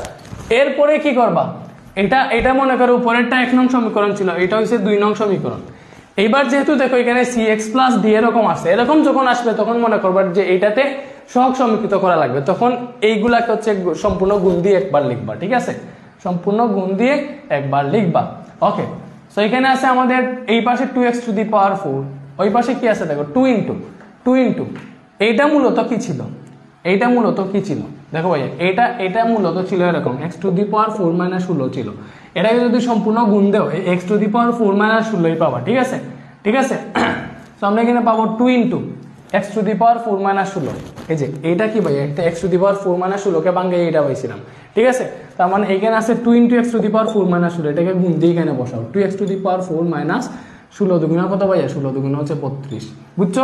S1: এরপরে কি করবা? এটা মনে করো উপরেরটা 1 নং সমীকরণ ছিল, এটা হচ্ছে 2 নং সমীকরণ। এইবার যেহেতু দেখো এখানে cx প্লাস d এরকম আসছে, এরকম যখন আসবে তখন মনে করবা যে এইটাতে সহগ সমীকৃত করা লাগবে, তখন এইগুলাকে হচ্ছে সম্পূর্ণ গুণ দিয়ে একবার লিখবা, ঠিক আছে? সম্পূর্ণ গুণ দিয়ে একবার লিখবা। ওকে সো এখানে আছে আমাদের এই পাশে 2x⁴, ওই পাশে কি আছে দেখো 2 ইন্টু এইটা মূলত কি ছিল? এইটা মূলত কি ছিল দেখো ভাইয়া, এটা মূলত ছিল এরকম x⁴ - 16 ছিল। এটাকে যদি সম্পূর্ণ গুণ দেও x⁴ - 16ই পাবা, ঠিক আছে? তো আমরা এখানে পাবো 2 ইন্টু x⁴ - 16। এই যে এইটা কি ভাইয়া? একটা x⁴ - 16 কে ভাঙে এইটা পাইছিলাম, ঠিক আছে? তার মানে এখানে আছে 2 ইন্টু x⁴ - 16, এটাকে গুণ দিয়ে এখানে বসাও 2x⁴ - 16 দুগুণা কত ভাইয়া? 16 দুগুণা হচ্ছে 32, বুঝছো?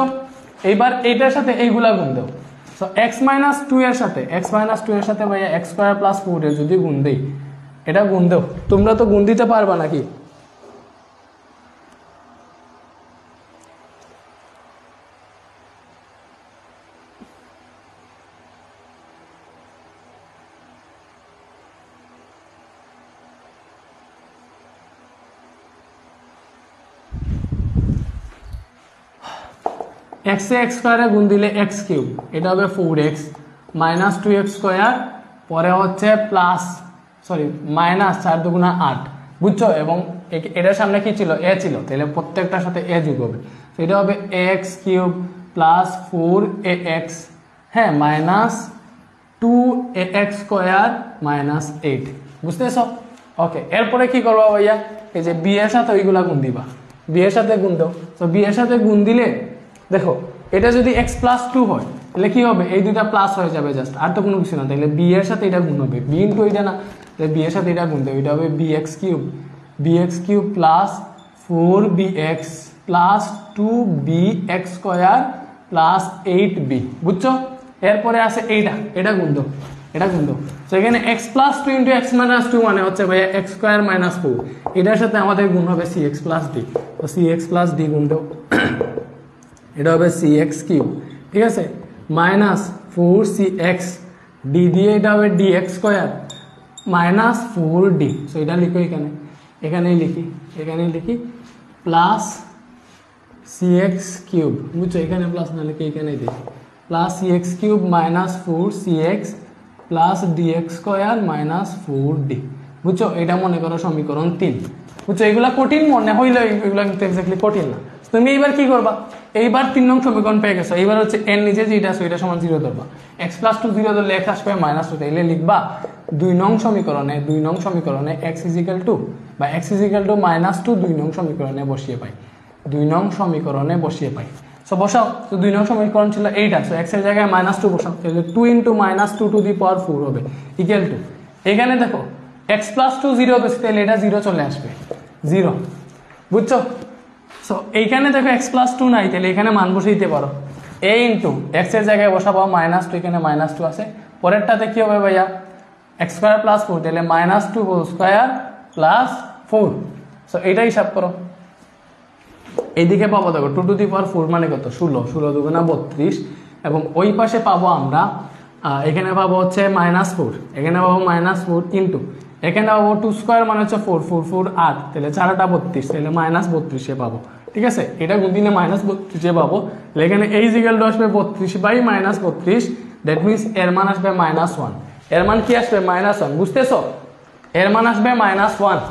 S1: এইবার এইটার সাথে এইগুলা গুণ দেও, সো x মাইনাস 2 এর সাথে ভাইয়া x স্কোয়ার প্লাস 4 এর যদি গুণ দেই, এটা গুণ দেও। তোমরা তো গুণ দিতে পারবা নাকি? x এ x স্কোয়ারে গুণ দিলে x³ এটা হবে 4x মাইনাস 2x স্কোয়ার, পরে হচ্ছে প্লাস মাইনাস 4 দুগুণা 8, বুঝছো? এবং এটার সামনে কি ছিল? a ছিল, তাহলে প্রত্যেকটার সাথে a যোগ হবে, তো এটা হবে ax³ প্লাস 4ax, হ্যাঁ, মাইনাস 2ax স্কোয়ার মাইনাস 8, বুঝতেছো? ওকে এরপরে কি করবো ভাইয়া? এই যে b এর সাথে ওইগুলা গুণ দিবা, b এর সাথে গুণ দাও। তো b এর সাথে গুণ দিলে দেখো এটা যদি x প্লাস 2 হয় তাহলে কি হবে? এই দুইটা প্লাস হয়ে যাবে জাস্ট, আর তো কোনো কিছু না। তাহলে b এর সাথে এটা গুণ হবে, b ইন্টু এটা না, তাহলে b এর সাথে এটা গুণ দেবে, এটা হবে bx³ plus 4bx plus 2bx square plus 8b, বুঝছো? এরপরে আছে এটা গুণ দাও, তো এখানে x plus 2 into x minus 2 মানে হচ্ছে ভাইয়া x স্কোয়ার মাইনাস 4, এটার সাথে আমাদের গুণ হবে cx প্লাস d, তো cx প্লাস d গুণ দাও, এটা হবে cx³, ঠিক আছে? মাইনাস 4cx d দিয়ে এটা হবে dx square minus 4d, so এটা লিখো এখানেই লিখি প্লাস cx³ বুঝছো? এখানে প্লাস না লিখে এখানেই দিই, plus cx³ minus 4cx plus dx square minus 4d, বুঝছো, এটা মনে করো সমীকরণ 3। বুঝছো, এগুলা কঠিন মনে হইলে এগুলা কিন্তু এক্স্যাক্টলি কঠিন না। তুমি এইবার কি করবা, এইবার 3 নং সমীকরণ পেয়ে গেছো, এইবার হচ্ছে এর নিচে যেটা আছে ওইটা সমান 0 ধরবা, x+2 0 ধরলে x আসবে -2, তাইলে লিখবা 2 নং সমীকরণে x = বা x = -2 2 নং সমীকরণে বসিয়ে পাই, 2 নং সমীকরণে বসিয়ে পাই। সো বসাও, তো 2 নং সমীকরণ ছিল এইটা, সো x এর জায়গায় -2 বসাও, তাহলে 2 × -2⁴ হবে ইকুয়াল টু, এখানে দেখো x+2 0 বেশি, তাহলে এটা 0 চলে আসবে 0। বুঝছো, সো এইখানে দেখো x+2 নাই, তাহলে এখানে মান বসাইতে পারো, a × x এর জায়গায় বসাবো -2, এখানে -2 আছে, পরেরটাতে কি হবে ভাইয়া x² + 4, তাহলে -2² + 4। সো এটা হিসাব করো, এইদিকে পাবো দেখো 2⁴ মানে কত 16, 16 × 2 = 32, এবং ওই পাশে পাবো আমরা এখানে পাবো হচ্ছে -4, এখানে পাবো -4 ইন্টু এখানে পাবো 2² মানে হচ্ছে 4, 4 4 8, তাহলে 4টা 32, তাহলে -32 পাবো। ঠিক আছে, এটা গুণ দিলে -32 পাবো, তাহলে এখানে a = আসবে 32/-32, দ্যাট মিনস এর মান আসবে -1, এর মান কি আসবে -1, বুঝতেছো, এর মান আসবে -1।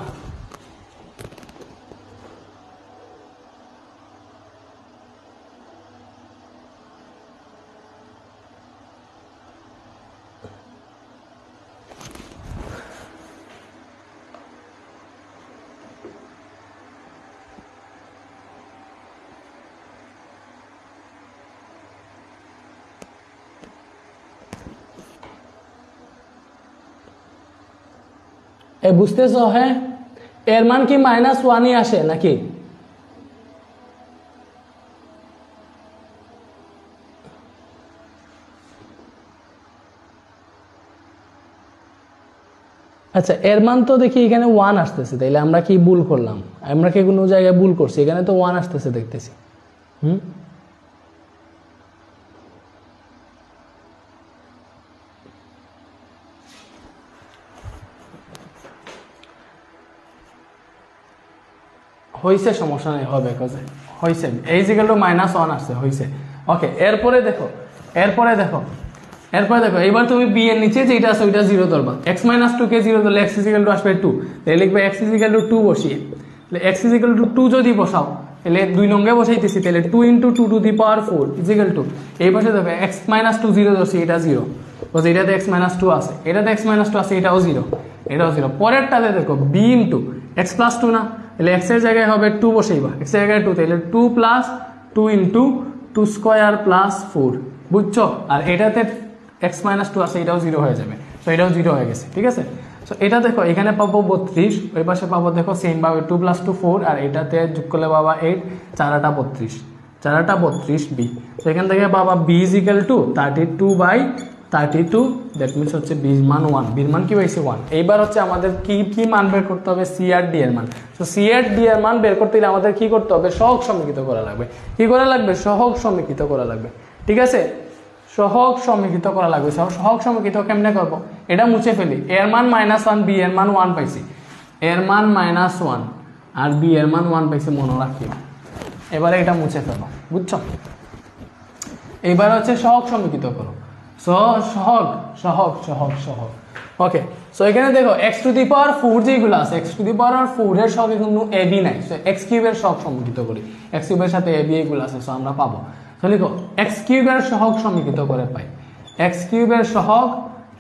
S1: বুঝতেছো, হ্যাঁ, এর মান কি -1ই আসে নাকি? আচ্ছা, এর মান তো দেখি এখানে 1 আসতেছে, তাইলে আমরা কি ভুল করলাম, আমরা কি কোনো জায়গায় ভুল করছি? এখানে তো 1 আসতেছে দেখতেছি। হইছে, সমস্যা নেই, হবে হইছে, a = -1 আসছে, হইছে। ওকে, এরপরে দেখো এইবার তুমি b এর নিচে যেটা আছে ওইটা 0 ধরবা, x - 2 কে 0 ধরলে x = আসবে 2, তাহলে লিখবে x = 2 বসিয়ে, তাহলে x = 2 যদি বসাও, তাহলে 2 নঙ্গে বসাইতেছি, তাহলে 2 × 2⁴ = এই পাশে দেখো x - 2 0 ধরছি, এটা 0, বলছে এটাতে x - 2 আছে, এটাতে x - 2 আছে, এটাও 0, এটাও 0। পরেরটাতে দেখো b × x+2 না, তাহলে x এর জায়গায় হবে 2 বসাইবা, x এর জায়গায় 2, তাহলে 2 + 2 × 2² + 4, বুঝছো, আর এটাতে x - 2 আছে, এটাও 0 হয়ে যাবে, তো এটাও 0 হয়ে গেছে। ঠিক আছে, সো এটা দেখো এখানে পাবো 32, ওই পাশে পাবো দেখো সেম ভাবে 2 + 2 4, আর এটাতে যোগ করলে পাবা 8, 4টা 32 b, তো এখান থেকে পাবা b = 32/32, দ্যাট মিনস হচ্ছে b এর মান 1, b এর মান কি হয়েছে 1। এইবার হচ্ছে আমাদের কি মান বের করতে হবে, c আর d এর মান। তো c আর d এর মান বের করতে হলে আমাদের কি করতে হবে, সহগ সমীকৃত করা লাগবে। কি করা লাগবে, সহগ সমীকৃত করা লাগবে। ঠিক আছে, সহগ সমীকৃত করা লাগবে। সহগ সমীকৃত কেমনে করব, এটা মুছে ফেলি, এর মান -1, b এর মান 1 পাইছি, এর মান -1 আর b এর মান 1 পাইছি, মনে রাখি। এবারে এটা মুছে ফেলো, বুঝছো। এবার হচ্ছে সহগ সমীকৃত করো, সহগ। ওকে, সো এখানে দেখো x⁴ যেগুলো আছে, x⁴ এর সহগে কিন্তু ab নাই, সো x³ এর সহগ সমীকৃত করি, x³ এর সাথে ab এগুলো আছে, সো আমরা পাবো, তো লিখো x³ এর সহগ সমীকৃত করে পাই, x³ এর সহগ,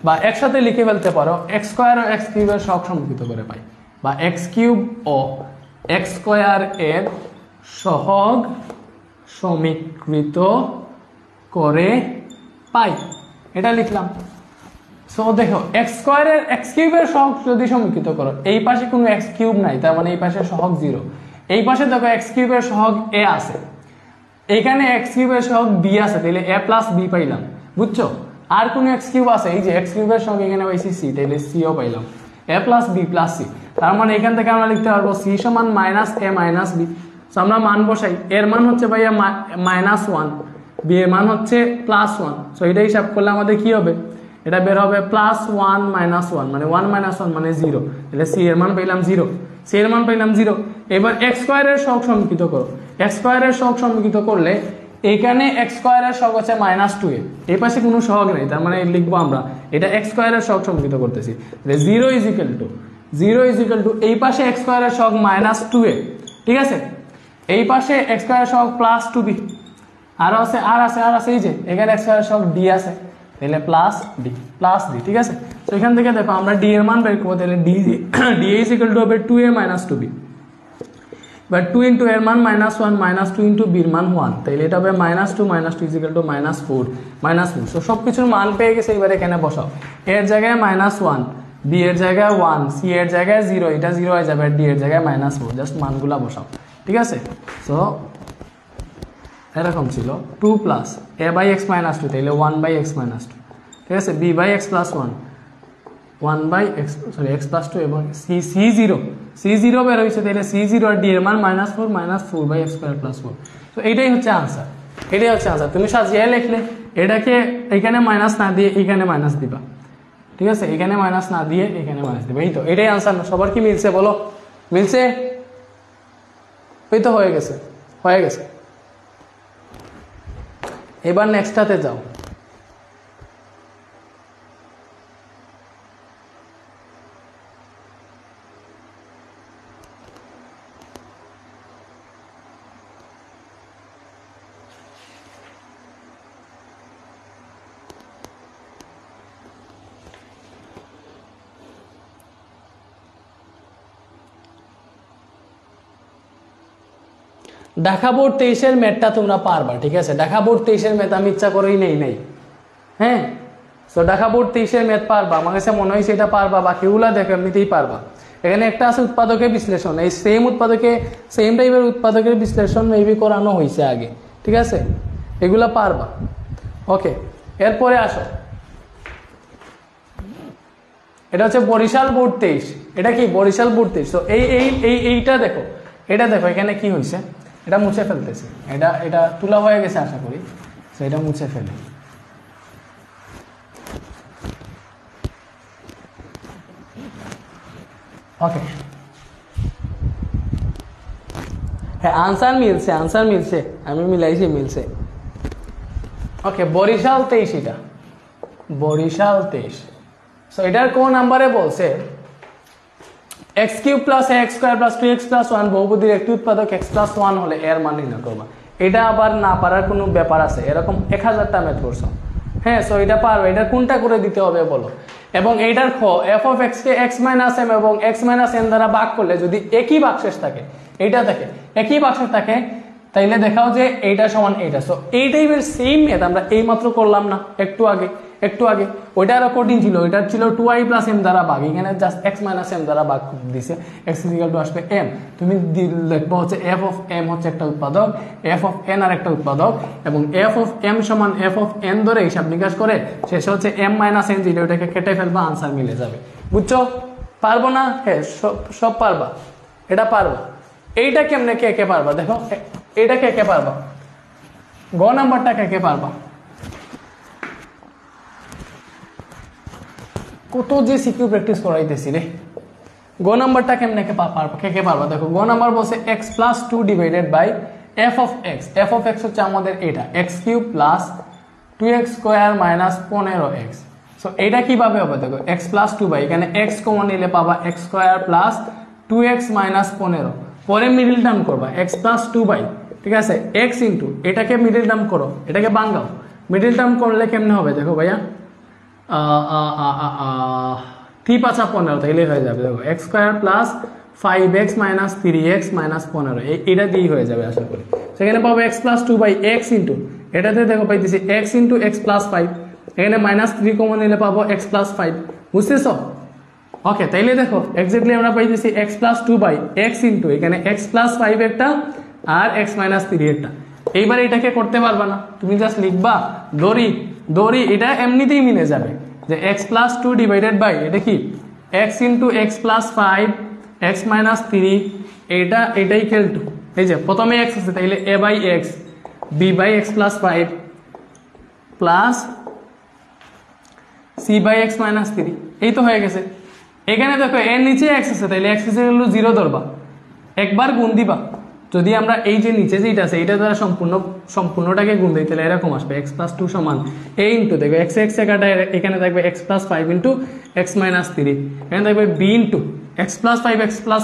S1: বা একসাথে লিখে ফেলতে পারো x² ও x³ এর সহগ সমীকৃত করে পাই, বা x³ ও x² এর সহগ সমীকৃত করে পাই, এটা লিখলাম। সো দেখো x² এর x³ এর সহগ যদি সমীকৃত করো, এই পাশে কোনো x³ নাই, তার মানে এই পাশে সহগ 0, এই পাশে দেখো x³ এর সহগ a আছে, এখানে x³ এর সহগ b আছে, তাহলে a + b পাইলাম, বুঝছো। আর কোন x³ আছে, এই যে x³ এর সহগ এখানে পাইছি c, তাহলে c ও পাইলাম, a + b + c, তার মানে এখান থেকে আমরা লিখতে পারবো c = -a - b। সো আমরা মান বসাই, এর মান হচ্ছে ভাইয়া -1, b এর মান হচ্ছে +1, সো এটা হিসাব করলে আমাদের কি হবে, এটা বের হবে +1 - 1, মানে 1 - 1 মানে 0, তাহলে c এর মান পাইলাম 0, এবার x² এর সহগ সমীকৃত করো, x² এর সহগ সমীকৃত করলে এখানে x² এর সহগ হচ্ছে -2a, এই পাশে কোনো সহগ নেই, তার মানে লিখবো আমরা এটা x² এর সহগ সমীকৃত করতেছি, তাহলে 0 = 0 ইজ ইকুয়াল টু এই পাশে x স্কয়ারের সহগ -2a, ঠিক আছে, এই পাশে x স্কয়ারের সহগ +2b, আর আছে এই যে এখানে x স্কয়ারের সহগ d আছে, তাহলে প্লাস d, ঠিক আছে। তো এখান থেকে দেখো আমরা d এর মান বের করব, তাহলে d ইজ ইকুয়াল টু হবে 2a - 2b, বাট 2 ইনটু এর মান -1 -2 ইনটু b এর মান 1, তাহলে এটা হবে -2 - 2 ইজ ইকুয়াল টু -4 সো সবকিছুর মান পেয়ে গেছে। এবারে এখানে বসাও, এর জায়গায় -1, b এর জায়গায় 1, c এর জায়গায় 0, এটা 0 হয়ে যাবে, আর d এর জায়গায় -4, জাস্ট মানগুলা বসাও, ঠিক আছে। সো এরকম ছিল 2 প্লাস a বাই x - 2, তাহলে 1 বাই x - 2, ঠিক আছে, b by x plus 1 by x plus 2, এবং c0 বের হয়েছে, তাহলে c0 আর d এর মান -4 বাই x স্কয়ার প্লাস 4। তো এইটাই হচ্ছে আনসার, তুমি সাজিয়ে লিখলে, এটাকে এখানে মাইনাস না দিয়ে এখানে মাইনাস দিবা, ঠিক আছে, এখানে মাইনাস না দিয়ে এখানে মাইনাস দিবা, এই তো এটাই আনসার। সবার কি মিলছে বলো? মিলছে? এই তো হয়ে গেছে। এবার নেক্সটটাতে যাও। ঢাকা বোর্ড 23-এর ম্যাথটা তোমরা পারবা, ঠিক আছে। ঢাকা বোর্ড 23-এর ম্যাথ আমি ইচ্ছা করেই নেই, হ্যাঁ। সো ঢাকা বোর্ড 23-এর ম্যাথ পারবা, আমার কাছে মনে হয় সেটা পারবা, বাকিগুলা দেখো এমনিতেই পারবা। এখানে একটা আছে উৎপাদকের বিশ্লেষণ, এই সেম টাইপের উৎপাদকের বিশ্লেষণ মেবি করানো হয়েছে আগে, ঠিক আছে, এগুলা পারবা। ওকে, এরপরে আসো, এটা হচ্ছে বরিশাল বোর্ড 23। এটা কি বরিশাল বোর্ড 23? তো এইটা দেখো, এখানে কি হয়েছে, এটা মুছে ফেলতেছি, এটা তোলা হয়ে গেছে আশা করি, তো এটা মুছে ফেলি। ওকে, হ্যাঁ আনসার মিলছে, আমি মিলাইছি, মিলছে। ওকে, বরিশাল 23, এটা বরিশাল 23। সো এটার কোন নাম্বারে বলছে x³ + x² + 2x + 1 বহুপদীর একটি উৎপাদক x + 1 হলে এর মান নির্ণয় করবা। এটা আবার না পারার কোনো ব্যাপার আছে? এরকম 1000টা ম্যাথ করছো, হ্যাঁ। সো এটা পারবে, এটা কোনটা করে দিতে হবে বলো। এবং এইটার খ f(x) কে x - m এবং x - n দ্বারা ভাগ করলে যদি একই ভাগশেষ থাকে, এইটা থাকে একই ভাগশেষ থাকে, তাইলে দেখাও যে এইটা সমান এইটা। সো এই টাইপের সেম ম্যাথ আমরা এইমাত্র করলাম না একটু আগে, ওইটা আরো কঠিন ছিল, ওইটা ছিল 2i + m দ্বারা ভাগ, এখানে জাস্ট x - m দ্বারা ভাগ দিছে, x = আসবে m, তুমি লিখবা হচ্ছে f(m) হচ্ছে একটা উৎপাদক, f(n) আর একটা উৎপাদক, এবং f(m) সমান f(n) ধরে হিসাব নিকাশ করে শেষে হচ্ছে m - n, যেটা ওটাকে কেটে ফেলবা, আনসার মিলে যাবে। বুঝছো? পারবো না? হ্যাঁ, সব পারবা, এটা পারবা। এইটা কেমনে কে পারবা? দেখো, এইটা কে পারবা? গ নাম্বারটা কে পারবা? কত যে সিকিউ প্র্যাকটিস করাইতেছি রে। গ নাম্বারটা কেমনে কে পারবা? দেখো, গ নাম্বার বলছে x + 2 divided by f(x). f(x) হচ্ছে আমাদের এটা x³ + 2x² - 15x। সো এটা কিভাবে হবে? দেখো, x + 2 বাই, এখানে x কমন নিলে পাবা x² + 2x - 15, পরে মিডল টার্ম করবা x + 2 বাই, ঠিক আছে, x ইনটু এটাকে মিডল টার্ম করো, এটাকে ভাঙাও, মিডল টার্ম করলে কেমনে হবে? দেখো ভাইয়া, 3 × 5 = 15, তাইলে হয়ে যাবে। দেখো, x² + 5x - 3x - 15, এটা দিয়েই হয়ে যাবে আশা করি। সেখানে পাবো x + 2 বাই x ইনটু এটাতে দেখো পাইতেছি x ইনটু x + 5, এখানে -3 কমন নিলে পাবো x + 5। বুঝতেছো? ওকে, তাইলে দেখো এক্স্যাক্টলি আমরা পাইতেছি x + 2 বাই x ইনটু এখানে x + 5 একটা আর x - 3 একটা। এইবার এটাকে করতে পারবা না, তুমি জাস্ট লিখবা দড়ি, এটা এমনিতেই মিলে যাবে যে x + 2 ডিভাইডেড বাই এটা কি x ইনটু x + 5 x - 3, এটাই খেল 2। এই যে প্রথমে x আছে, তাইলে a by x b by x + 5 plus c by x - 3, এই তো হয়ে গেছে। এখানে দেখো এর নিচে x আছে, তাইলে x = 0 ধরবা, একবার গুণ দিবা। যদি আমরা এই যে নিচে যেটা আছে এইটা দ্বারা সম্পূর্ণটাকে গুণ দিই, তাহলে এরকম আসবে x + 2 সমান a ইনটু, দেখো x কাটায় এখানে থাকবে x + 5 ইনটু x - 3, এখানে থাকবে b into X plus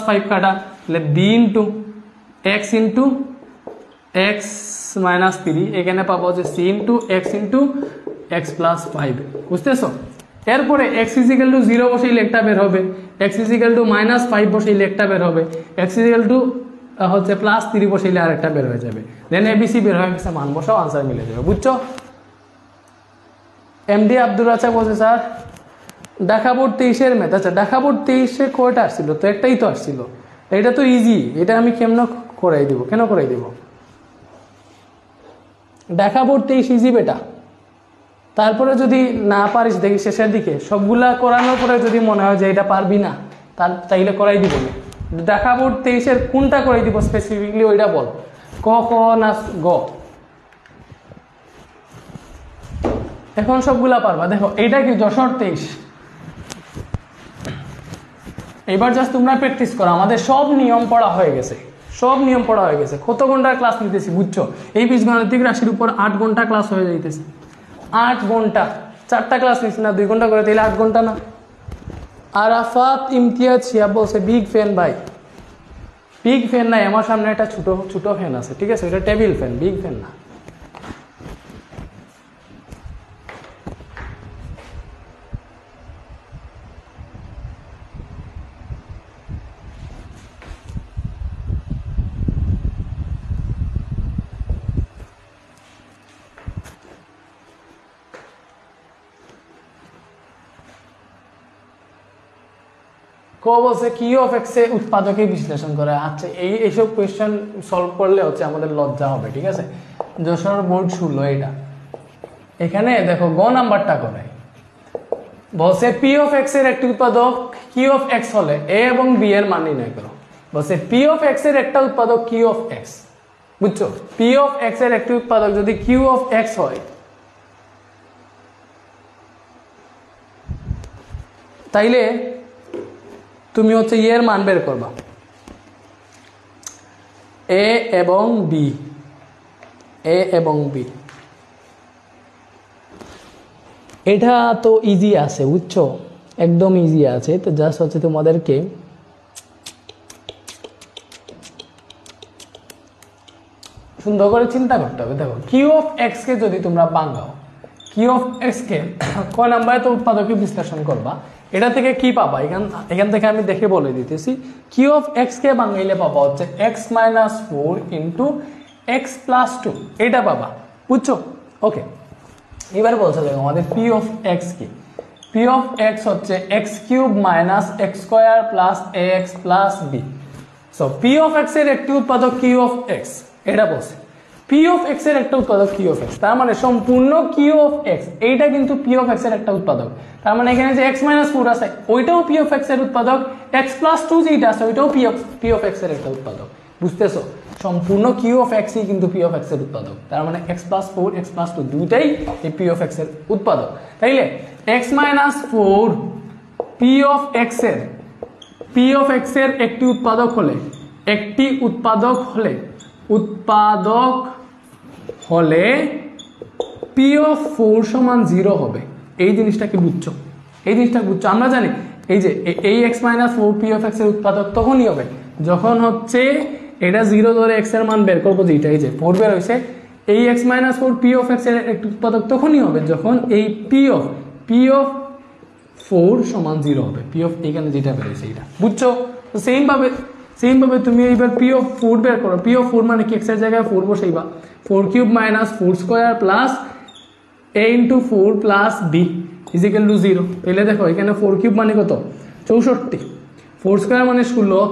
S1: five কাটা, তাহলে B into X minus three, এখানে পাবো যে C into x plus five. বুঝতেছো? এরপরে এক্স ইজিক্যাল টু 0 বসাইলে একটা বের হবে, এক্স ইজিক্যাল টু -5 বসাইলে একটা বের হবে, এক্স ইজিক্যাল টু হচ্ছে +3 বসাইলে আর একটা বের হয়ে যাবে। দেন এবিসি বের হয়ে গেছে, মান বসাও, আনসার মিলে যাবে। বুঝছো? এমডি আব্দুল রাজা বলছে স্যার ঢাকা বোর্ড 23-এর ম্যাথ। আচ্ছা ঢাকা বোর্ড 23-এ কয়টা আসছিল? তো একটাই তো আসছিল, এটা তো ইজি, এটা আমি কেমন করাই দিব? কেন করাই দিব? ঢাকা বোর্ড 23 ইজি বেটা। তারপরে যদি না পারিস দেখি শেষের দিকে সবগুলা করানোর পরে যদি মনে হয় যে এটা পারবি না, তাইলে করাই দিব না। ঢাকা বোর্ড 23-এর কোনটা করাই দিব স্পেসিফিকলি ওইটা বল, ক খ না গ? এখন সবগুলা পারবা। দেখো এইটা কি যশোর 23। এবার জাস্ট তোমরা প্র্যাকটিস করো, আমাদের সব নিয়ম পড়া হয়ে গেছে, কত ঘন্টার ক্লাস নিতেছি বুঝছো? এই বীজগাণিতিক রাশির উপর 8 ঘন্টা ক্লাস হয়ে যাইতেছে, 8 ঘন্টা, 4টা ক্লাস নিচ্ছি না, 2 ঘন্টা করে, তাহলে 8 ঘন্টা না? আরাফাত ইমতিয়াজ শিয়াব বলছে বিগ ফ্যান ভাই। বিগ ফ্যান নাই, আমার সামনে একটা ছোট ফ্যান আছে, ঠিক আছে, এটা টেবিল ফ্যান, বিগ ফ্যান না। বলছে কি অফ এক্স এ উৎপাদকে বিশ্লেষণ করে। আচ্ছা এইসব কোয়েশ্চেন সলভ করলে হচ্ছে আমাদের লজ্জা হবে, ঠিক আছে? যশোর বোর্ড 16 এটা। এখানে দেখো গ নাম্বারটা করে বলছে পি অফ এক্স এর একটি উৎপাদক কিউ অফ এক্স হলে এ এবং বি এর মান নির্ণয় করো। বলছে পি অফ এক্স এর একটা উৎপাদক কিউ অফ এক্স, বুঝছো? পি অফ এক্স এর একটি উৎপাদক যদি কিউ অফ এক্স হয়, তাইলে তুমি হচ্ছে এর মান বের করবা, এ এবং বি, এটা তো ইজি আছে বুঝছো, একদম ইজি আছে। তো জাস্ট হচ্ছে তোমাদেরকে সুন্দর করে চিন্তা করতে হবে। দেখো কিউ অফ এক্স কে যদি তোমরা বাঙাও, কিউ অফ এক্স কে কয় নাম্বারে তো উৎপাদকে বিশ্লেষণ করবা, এটা থেকে কি পাবা? এখান থেকে আমি দেখে বলে দিতেছি। কিউ অফ এক্স কে বাঙাইলে পাবা হচ্ছে X minus 4 into x plus 2, এটা পাবা, বুঝছো? ওকে, এবার বলছে দেখো আমাদের পি অফ এক্স কি? পি অফ এক্স হচ্ছে X cube minus X square plus A X plus B. So P of X এর একটি উৎপাদক কিউ অফ এক্স, এটা বলছে পি অফ এক্স এর একটা উৎপাদক কিউ অফ এক্স, তার মানে সম্পূর্ণ কিউ অফ এক্স এইটা কিন্তু পি অফ এক্স এর একটা উৎপাদক। তার মানে এখানে যে এক্স মাইনাস 4 আছে ওইটাও পি অফ এক্স এর উৎপাদক, এক্স প্লাস 2 যেটা আছে ওইটাও পি অফ এক্স এর একটা উৎপাদক। বুঝতেছো? সম্পূর্ণ কিউ অফ এক্সই কিন্তু পি অফ এক্স এর উৎপাদক। তার মানে এক্স প্লাস 4 এক্স প্লাস 2 দুইটাই এই পি অফ এক্স এর উৎপাদক। তাইলে x minus 4 P of X এর একটি উৎপাদক হলে পি অফ 4 সমান 0 হবে। এই জিনিসটাকে বুঝছো? আমরা জানি এই যে এই x minus 4 P of X এর উৎপাদক তখনই হবে যখন হচ্ছে এটা 0 ধরে এক্স এর মান বের করবো, যেটা এই যে 4 বের হয়েছে, এই x minus 4 P of X এর একটি উৎপাদক তখনই হবে যখন এই পি অফ 4 সমান 0 হবে। পি অফ এখানে যেটা বের হয়েছে এটা, বুঝছো? তো সেম ভাবে তুমি এইবার পি অফ 4 বের করো। পি অফ 4 মানে কি? এক্স এর জায়গায় 4 বসাইবা, 4 cube minus 4 square plus a into 4 plus B equal to 0। তাহলে দেখো এখানে 4 কিউব মানে কত? 64, 4 স্কোয়ার মানে 16,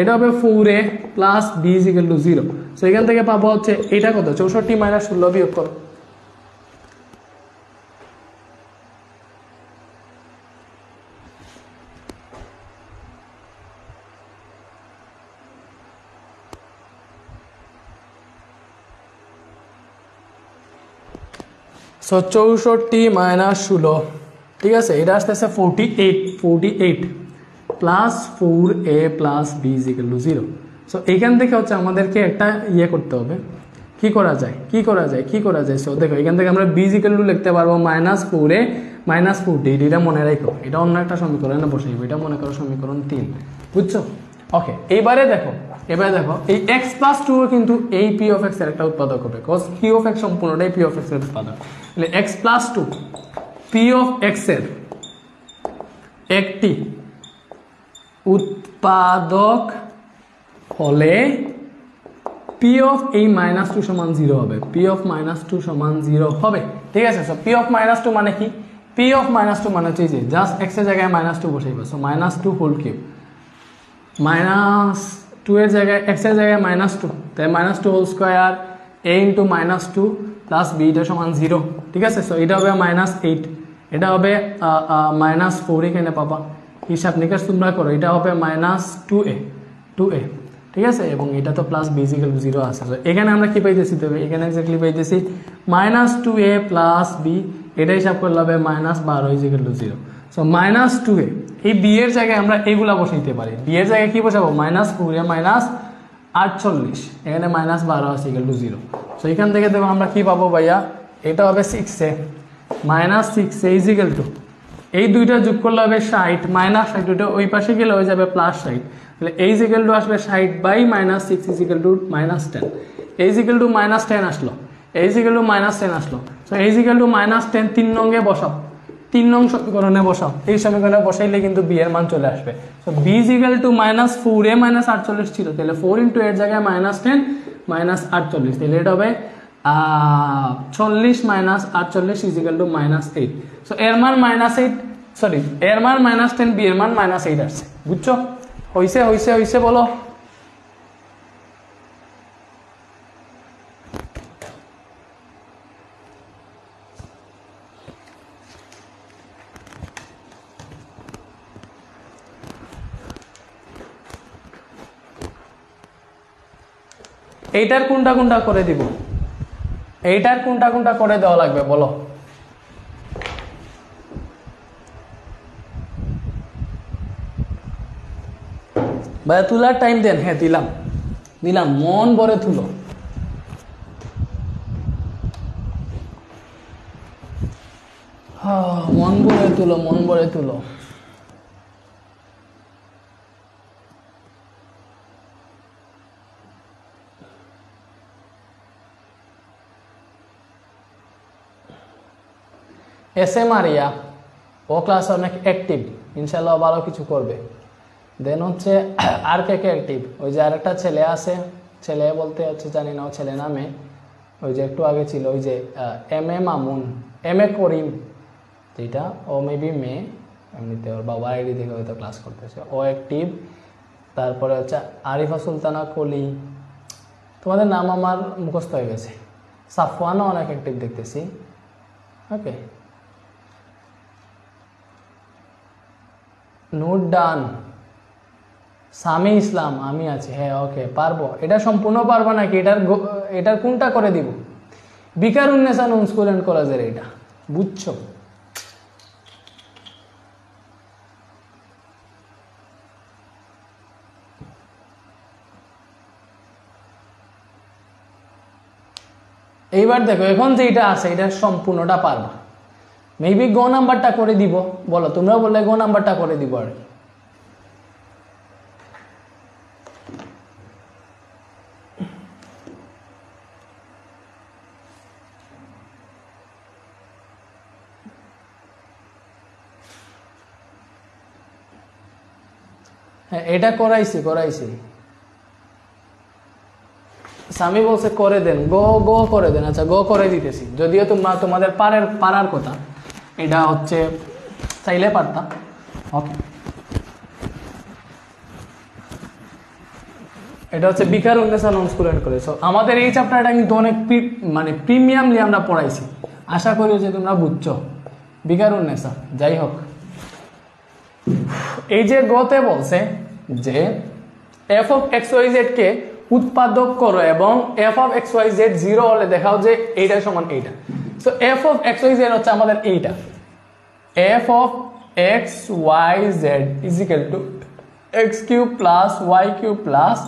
S1: এটা হবে 4a plus B equal to 0। So এখান থেকে পাবো হচ্ছে এটা কত? 64 মাইনাস 16 বিয়োগ করো। সো 64 মাইনাস 16, ঠিক আছে, এটা আসতেছে 48 plus 4a plus B equal to 0। So এইখান থেকে হচ্ছে আমাদেরকে একটা ইয়ে করতে হবে, কি করা যায়। সো দেখো এখান থেকে আমরা বি ইজিক্যাল টু লিখতে পারবো মাইনাস 4a -4d, এটা মনে রাখো, এটা অন্য একটা সমীকরণে বসাইব, এটা মনে করো সমীকরণ 3, বুঝছো? ওকে, এবারে দেখো এই x + 2 কিন্তু এই p of x এর একটা উৎপাদক হবে, cos q of x সম্পূর্ণটাই p of x এর উৎপাদক, তাহলে x + 2 p of x এর একটি উৎপাদক হলে p of এই -2 সমান 0 হবে, p of -2 সমান 0 হবে, ঠিক আছে? সো p of -2 মানে কি? p of -2 মানে হচ্ছে যে জাস্ট x এর জায়গায় -2 বসাইবা, সো -2 হোল কিউব, -2 এর জায়গায় x এর জায়গায় -2, তাই -2 whole square a into -2 plus b, এটা সমান 0, ঠিক আছে? সো এটা হবে -8, এটা হবে -4, এখানে পাবা, হিসাব নিকাশ তোমরা করো, এটা হবে -2a, ঠিক আছে? এবং এটা তো প্লাস b = 0 আছে, তো এখানে আমরা কি পাইতেছি? তবে এখানে এক্স্যাক্টলি পাইতেছি -2a প্লাস b, এটা হিসাব করলে হবে -12 = 0, সো -2a, এই b এর জায়গায় আমরা এগুলা বসাইতে পারি, b এর জায়গায় কি বসাবো? -4a -48, এখানে -12 আছে = 0, সো এখান থেকে দেখো আমরা কি পাবো ভাইয়া? এটা হবে 6a -6a = এই দুইটা যোগ করলে হবে 60, -60, ওটা ওই পাশে গেলে হয়ে যাবে +60, তাহলে a = আসবে 60 বাই -6 = -10, a = -10 আসলো, a = -10 আসলো, সো a = -10 3 নঙ্গে বসাও, 3 নং সমীকরণে বসাও, এই সমীকরণে বসাইলে কিন্তু b এর মান চলে আসবে, সো b = -4a -48 ছিল, তাহলে 4 * এর জায়গায় -10 -48, তাহলে এটা হবে 40 -48 = -8, সো এর মান -8, সরি এর মান -10, b এর মান -8 আসছে, বুঝছো? হইছে বলো? এইটার কোনটা করে দিব? এইটার কোনটা করে দেওয়া লাগবে বলো? ভাইয়া তুলার টাইম দেন, হ্যাঁ দিলাম, মন ভরে তুলো, মন ভরে তুলো। এসএ মারিয়া, ও ক্লাস অনেক অ্যাক্টিভ, ইনশাল্লাহ ভালো কিছু করবে। দেন হচ্ছে আর কে অ্যাক্টিভ? ওই যে আরেকটা ছেলে আছে, ছেলে বলতে হচ্ছে জানি না ও ছেলে নামে, ওই যে একটু আগে ছিল, ওই যে এম.এ. মামুন, এম.এ. করিম, যেটা ও মেবি মেয়ে, এমনিতে ওর বাবা আইডি থেকে হয়তো ক্লাস করতেছে, ও অ্যাক্টিভ। তারপরে হচ্ছে আরিফা সুলতানা কলি, তোমাদের নাম আমার মুখস্থ হয়ে গেছে। সাফওয়ানও অনেক অ্যাক্টিভ দেখতেছি, ওকে। নোট ডান। সামি ইসলাম, আমি আছি, হ্যাঁ ওকে, পারবো। এটা সম্পূর্ণ পারবো নাকি? এটার কোনটা করে দিব? বিকারুন্নেসা নুন স্কুল অ্যান্ড কলেজের এটা, বুঝছো? এইবার দেখো, এখন যেটা আছে এটা সম্পূর্ণটা পারবা। মেবি গ নাম্বারটা করে দিব, বলো তোমরা, বললে গ নাম্বারটা করে দিব আর কি। হ্যাঁ এটা করাইছি। স্বামী বলছে করে দেন, গো করে দেন। আচ্ছা গো করে দিতেছি, যদিও তোমাদের পারার কথা, এটা হচ্ছে চাইলে পারতাম। ওকে, এটা হচ্ছে বিকারুন্নেসা নন স্কুল অ্যান্ড কলেজ। আমাদের এই চ্যাপ্টারটা কিন্তু অনেক প্রিমিয়ামলি আমরা পড়াইছি, আশা করি যে তোমরা বুঝছো। বিকারুন্নেসা, যাই হোক, এই যে গতে বলছে যে f of x Y z কে উৎপাদক করো এবং f of x Y z 0 হলে দেখাও যে এইটা সমান এইটা। So f of x Y z হচ্ছে আমাদের এইটা, f of x Y z is equal to x cube plus y cube plus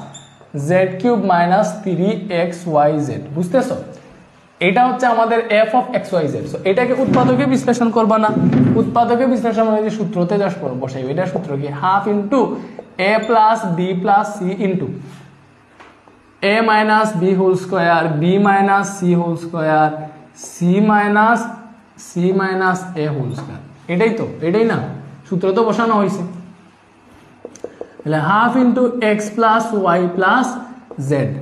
S1: z cube minus 3xyz। বুঝতেছো? এটা হচ্ছে আমাদের f of x Y z. So এটাকে উৎপাদকে বিশ্লেষণ করবা না, উৎপাদকে বিশ্লেষণ মানে যে সূত্রতে জাস্ট বসাইবে। এটা সূত্র কি, half into a plus B plus c into a minus b whole square b minus c whole square c minus a whole square. এটাই তো, এটাই না, সূত্র তো বসানো হয়েছে। তাহলে half into x plus Y plus z.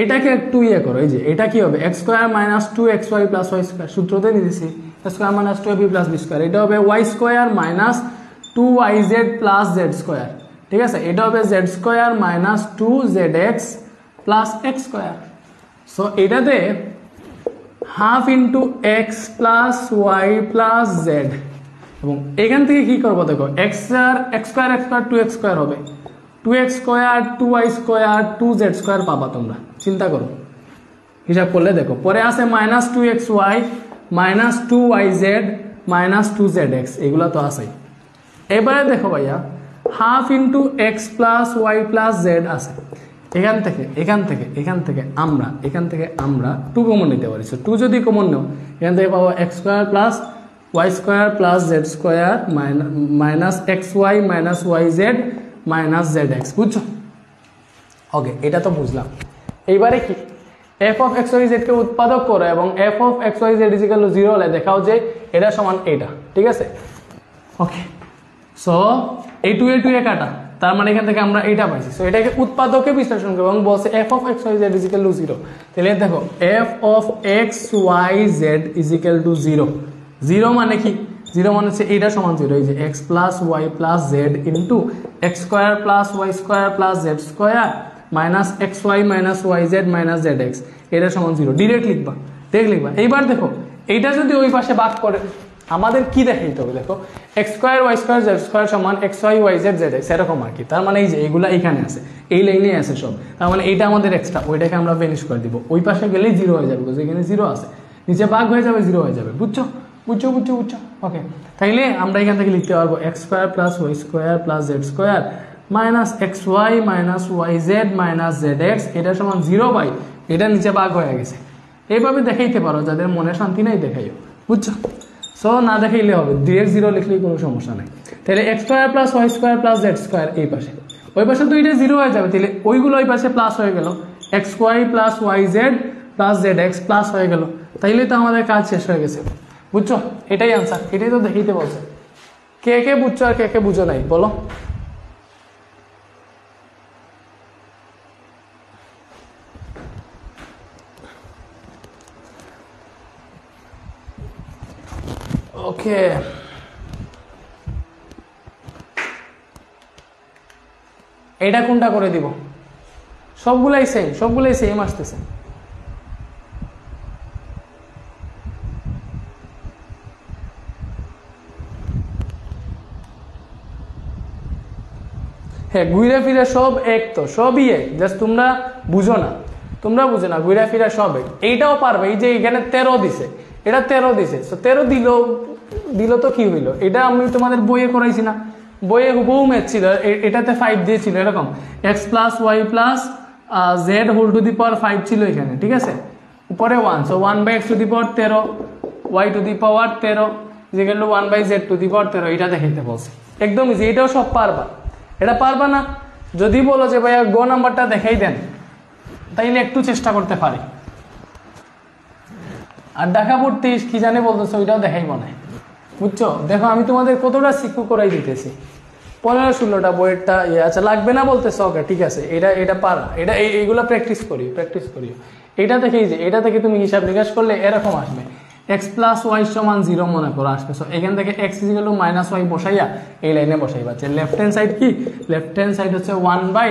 S1: এটাকে একটু ইয়ে করো, এই যে এটা কি হবে, x square minus two x Y plus Y square, সূত্রতে দিয়েছি x square minus two b plus B square. এটা হবে y square minus two y Z plus Z square, ঠিক আছে। এটা হবে z square minus two Z x plus x square. So এটাতে half into x plus Y plus z, এবং এখান থেকে কি করবো দেখো, x square two x square হবে, two x square two y square two z square পাবা তোমরা, চিন্তা করো হিসাব করলে দেখো। পরে আছে minus two x Y minus two y Z minus two Z X, এগুলো তো আছেই। এবারে দেখো ভাইয়া, half into x plus Y plus Z আছে, এখান থেকে আমরা টু কমন নিতে পারি। টু যদি কমন নাও, এখান থেকে পাবো x square plus Y square plus Z square minus x Y minus Y Z minus Z x, বুঝছো? ওকে, এটা তো বুঝলাম। এইবারে কি, f of x Y z কে উৎপাদক করো এবং f of x Y Z equal to 0 হলে দেখাও যে এটা সমান এটা, ঠিক আছে। ওকে, সো এই টু এ কাটা, তার মানে এখান থেকে আমরা এটা পাইছি। সো এটাকে উৎপাদকে বিশ্লেষণ করবো এবং বলছে F of x Y Z equal to 0। তাহলে দেখো, F of x Y Z equal to 0। 0 মানে কি, 0 মানে হচ্ছে এটা সমান 0, এই যে X plus Y plus Z into X square plus Y square plus Z square minus x Y minus Y Z minus Z X, এটা সমান 0। ডিরেক্ট লিখবা, লিখবা। এইবার দেখো, এইটা যদি ওই পাশে ভাগ করে আমাদের কি দেখাইতে হবে, দেখো x square y square z square সমান x y y z z x, এরকম আর কি। তার মানে এই যে এইগুলা এইখানে আছে, এই লাইনে আছে সব, তার মানে এইটা আমাদের এক্সট্রা, ওইটাকে আমরা ভ্যানিশ করে দিব। ওই পাশে গেলেই 0 হয়ে যাবে, বিকজ এখানে 0 আছে, নিচে ভাগ হয়ে যাবে 0 হয়ে যাবে, বুঝছো? ওকে, তাইলে আমরা এখান থেকে লিখতে পারবো X square plus Y square plus Z square minus x Y minus Y Z minus Z X, এটা সমান 0 বাই এটা নিচে ভাগ হয়ে গেছে। এইভাবে দেখাইতে পারো, যাদের মনে শান্তি নাই দেখাইও, বুঝছো? সো না দেখাইলে হবে, ডিরেক্ট 0 লিখলেই কোনো সমস্যা নাই। তাহলে X square plus Y square plus Z square এই পাশে, ওই পাশে তো এটা 0 হয়ে যাবে, তাহলে ওইগুলো ওই পাশে প্লাস হয়ে গেল, X Y plus Y Z plus Z x plus হয়ে গেল। তাইলে তো আমাদের কাজ শেষ হয়ে গেছে, বুঝছো? এটাই আনসার, এটাই তো দেখাইতে বলছে। কে বুঝছো আর কে বুঝো নাই বলো? ওকে, এটা কোনটা করে দিব? সবগুলাই সেম আসতেছে। হ্যাঁ, ঘুরে ফিরে সব এক, তো সবই এক, জাস্ট তোমরা বুঝো না, ঘুরে ফিরে সব এক। এইটাও পারবে, এই যে এখানে 13 দিছে, এটা 13 দিছে, তো 13 দিল তো কি হইলো, এটা আমি তোমাদের বইয়ে করাইছি না, বইয়ে হুবহু ম্যাথ ছিল, এটাতে 5 দিয়েছিল এরকম, x plus Y plus z whole to the power 5 ছিল এখানে, ঠিক আছে, উপরে 1, so 1 by x to the power 13 Y to the power 13 equal to 1 by Z to the power 13, এটা দেখাইতে বলছে। একদম ইজি, এটাও সব পারবা। এটা পারবা না যদি বলো যে ভাইয়া গো নাম্বারটা দেখাই দেন, তাইলে একটু চেষ্টা করতে পারি। আর ঢাকা পড়তে কি জানে বলতেছে, ওইটাও দেখাইব না, বুঝছো? দেখো আমি তোমাদের কতটা সিকিউ করাই দিতেছি, 15-16টা বইয়েরটা আচ্ছা লাগবে না বলতেছে, ওকে ঠিক আছে, এটা পারা, এইগুলো প্র্যাকটিস করিও। এটা দেখেই যে এটা থেকে তুমি হিসাব নিকাশ করলে এরকম আসবে, এক্স প্লাস ওয়াই সমান 0 মনে করো আসবে। সো এখান থেকে X equal to minus Y বসাইয়া এই লাইনে বসাইবা। লেফট হ্যান্ড সাইড কি, লেফট হ্যান্ড সাইড হচ্ছে 1 by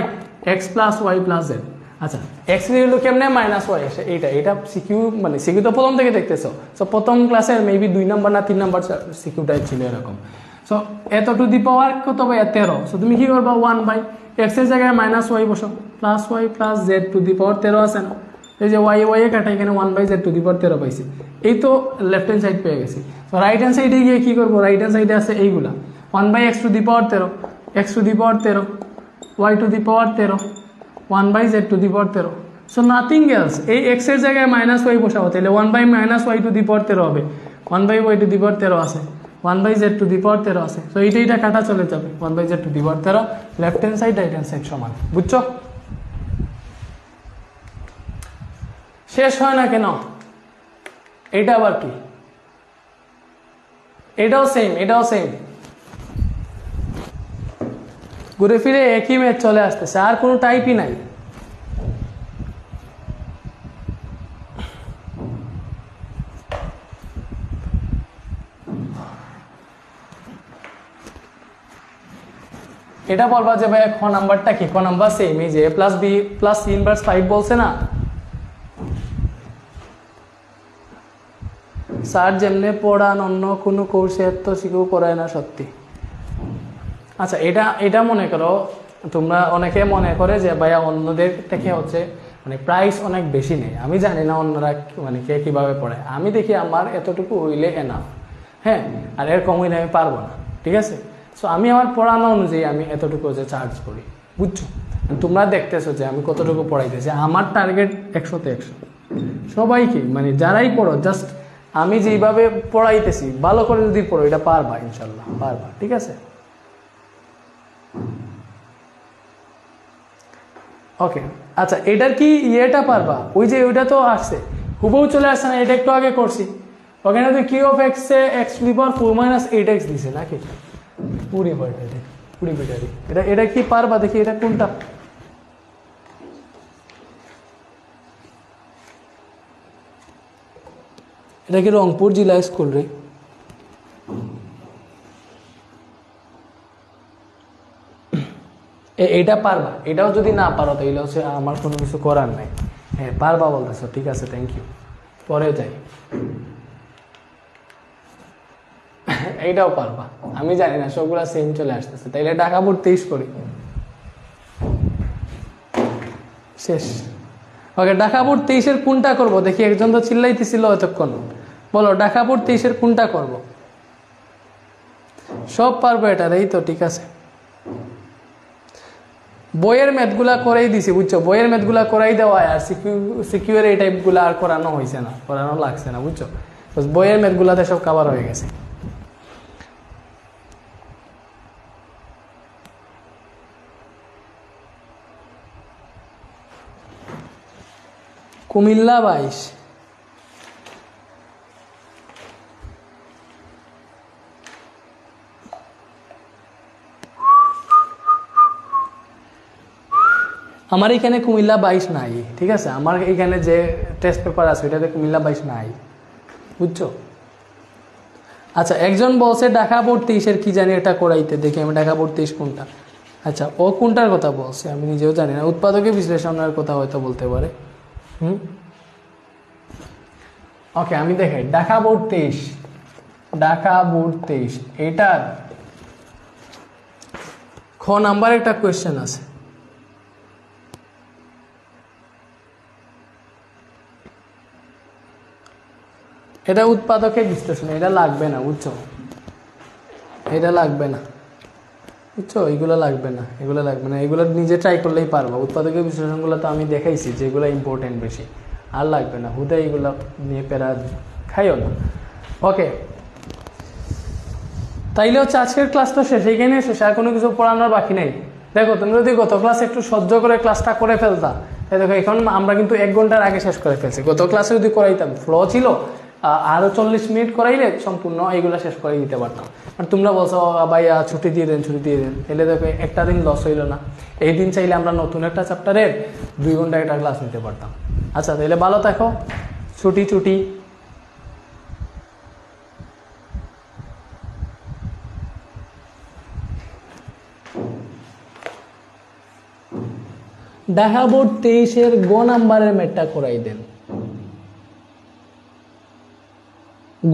S1: X plus Y plus Z. আচ্ছা, এক্স ইকুয়াল টু কেমনে মাইনাস ওয়াই আসে, এটা সিকিউ, মানে সিকিউ তো প্রথম থেকে দেখতেছো। সো প্রথম ক্লাসের মেবি 2 নাম্বার না 3 নাম্বার সিকিউ টাইপ ছিল এরকম। সো এত টু দি পাওয়ার কত ভাই 13, সো তুমি কি করবা 1 বাই এক্স এর জায়গায় মাইনাস ওয়াই বসো, plus Y plus z to the power 13 আছে না, এই যে ওয়াই এ কাটা, এখানে 1 by Z to the power 13 পাইছি। এই তো লেফট হ্যান্ড সাইড পেয়ে গেছি। তো রাইট হ্যান্ড সাইডে গিয়ে কি করবো, রাইট হ্যান্ড সাইডে আছে এইগুলা, 1 by x to the power 13, X to the power 13 Y to the power 13 1 by Z to the power 13,
S2: so nothing else, এই এক্স এর জায়গায় মাইনাস ওয়াই বসাবো, তাহলে 1/-y টু দি পাওয়ার 13 হবে, 1/y টু দি পাওয়ার 13 আছে, 1/z two the power 13 আছে, so এইটা কাটা চলে যাবে, 1/z two the power 13, left hand side right hand side সমান। বুঝছো? শেষ হয় না কেন? এটা আবার কি? এটাও সেম, এটাও সেম, ঘুরে ফিরে একই ম্যাচ চলে আসতেছে, আর কোনো টাইপই নাই। এটা বলবা যে ভাই খ নাম্বারটা কি? খ নাম্বার সেম, এই যে a plus B plus C inverse 5 বলছে না, স্যার যেমনে পড়ান অন্য কোনো কোর্সে এত শিখেও পড়ায় না সত্যি। আচ্ছা, এটা মনে করো তোমরা, অনেকে মনে করে যে ভাইয়া অন্যদের থেকে হচ্ছে মানে প্রাইস অনেক বেশি নেই। আমি জানি না অন্যরা মানে কে কীভাবে পড়ে, আমি দেখি আমার এতটুকু হইলে এনাফ, হ্যাঁ, আর এর কম হইলে আমি পারবো না, ঠিক আছে? সো আমি আমার পড়ানো অনুযায়ী আমি এতটুকু যে চার্জ করি, বুঝছো? তোমরা দেখতেছো যে আমি কতটুকু পড়াইতেছি, আমার টার্গেট 100-তে 100 সবাইকে, মানে যারাই পড়ো, জাস্ট আমি যেইভাবে পড়াইতেছি ভালো করে যদি পড়ো এটা পারবা, ইনশাল্লাহ পারবা, ঠিক আছে? ওকে, আচ্ছা, এটার কি ইয়েটা পারবা? ওই যে ওইটা তো আসছে, হুবহু চলে আসছে না, এটা একটু আগে করছি, ওখানে তো কিউ অফ এক্স এ X to the power 4-8x দিছে নাকি, পুরি ব্যাটারি, এটা কি পারবা? দেখি এটা কোনটা। এটা কি রংপুর জেলা স্কুল রে? এটা পারবা? এটাও যদি না পারো তাহলে হচ্ছে আমার কোনো কিছু করার নাই। হ্যাঁ পারবা বলতেছো, ঠিক আছে, থ্যাংক ইউ। পরে যাই, এইটাও পারবা, আমি জানি না, সবগুলা সেম চলে আসতেছে, তাইলে ঢাকা বোর্ড 23 করি, শেষ। ওকে, ঢাকা বোর্ড 23-এর কোনটা করবো দেখি? একজন তো চিল্লাইতেছিল এতক্ষণ, বলো ঢাকা বোর্ড 23-এর কোনটা করব? সব পারবো এটা, এই তো ঠিক আছে। বইয়ের ম্যাথগুলা করাই দিছি, বুঝছো? বইয়ের ম্যাথগুলা করাই দেওয়া, আর সিকিউর এই টাইপগুলো আর করানো হয়েছে না, করানো লাগছে না, বুঝছো? বইয়ের ম্যাথগুলাতে সব কভার হয়ে গেছে। কুমিল্লা 22, আমার এখানে কুমিল্লা 22 নাই, ঠিক আছে? আমার এখানে যে টেস্ট পেপার আছে ওইটাতে কুমিল্লা 22 নাই, বুঝছো? আচ্ছা, একজন বলছে ঢাকা বোর্ড 23-এর কি জানি এটা করাইতে, দেখি আমি ঢাকা বোর্ড 23 কোনটা। আচ্ছা, ও কোনটার কথা বলছে আমি নিজেও জানি না, উৎপাদকের বিশ্লেষণের কথা হয়তো বলতে পারে। ওকে, আমি দেখাই ঢাকা বোর্ড 23, এটার খ নাম্বার একটা কোয়েশ্চেন আছে, এটা উৎপাদকের বিশ্লেষণ, এটা লাগবে না, বুঝছো? এটা লাগবে না, বুঝছো? এগুলো লাগবে না, এগুলো নিজে ট্রাই করলেই পারবো। উৎপাদকের বিশ্লেষণগুলো তো আমি দেখাইছি যেগুলো ইম্পর্টেন্ট বেশি, আর লাগবে না, হুদা এইগুলো নিয়ে প্যারা খাইও না। ওকে, তাইলে হচ্ছে আজকের ক্লাসটা শেষ, এইখানে শেষ, আর কোনো কিছু পড়ানোর বাকি নেই। দেখো, তুমি যদি গত ক্লাসে একটু সহ্য করে ক্লাসটা করে ফেলতা, দেখো এখন আমরা কিন্তু 1 ঘন্টার আগে শেষ করে ফেলছি। গত ক্লাসে যদি করাইতাম, ফ্লো ছিল, আরো 40 মিনিট করাইলে সম্পূর্ণ এইগুলো শেষ করে দিতে পারতাম। আর তোমরা বলছো ভাইয়া ছুটি দিয়ে দেন, তাহলে দেখো একটা দিন লস হইলো না। এই দিন চাইলে আমরা নতুন একটা চ্যাপ্টারের 2 ঘন্টা একটা ক্লাস নিতে পারতাম। আচ্ছা, তাহলে ভালো থাকো, ছুটি। ঢাকা বোর্ড 23-এর গ নাম্বারের ম্যাথটা করাই দেন।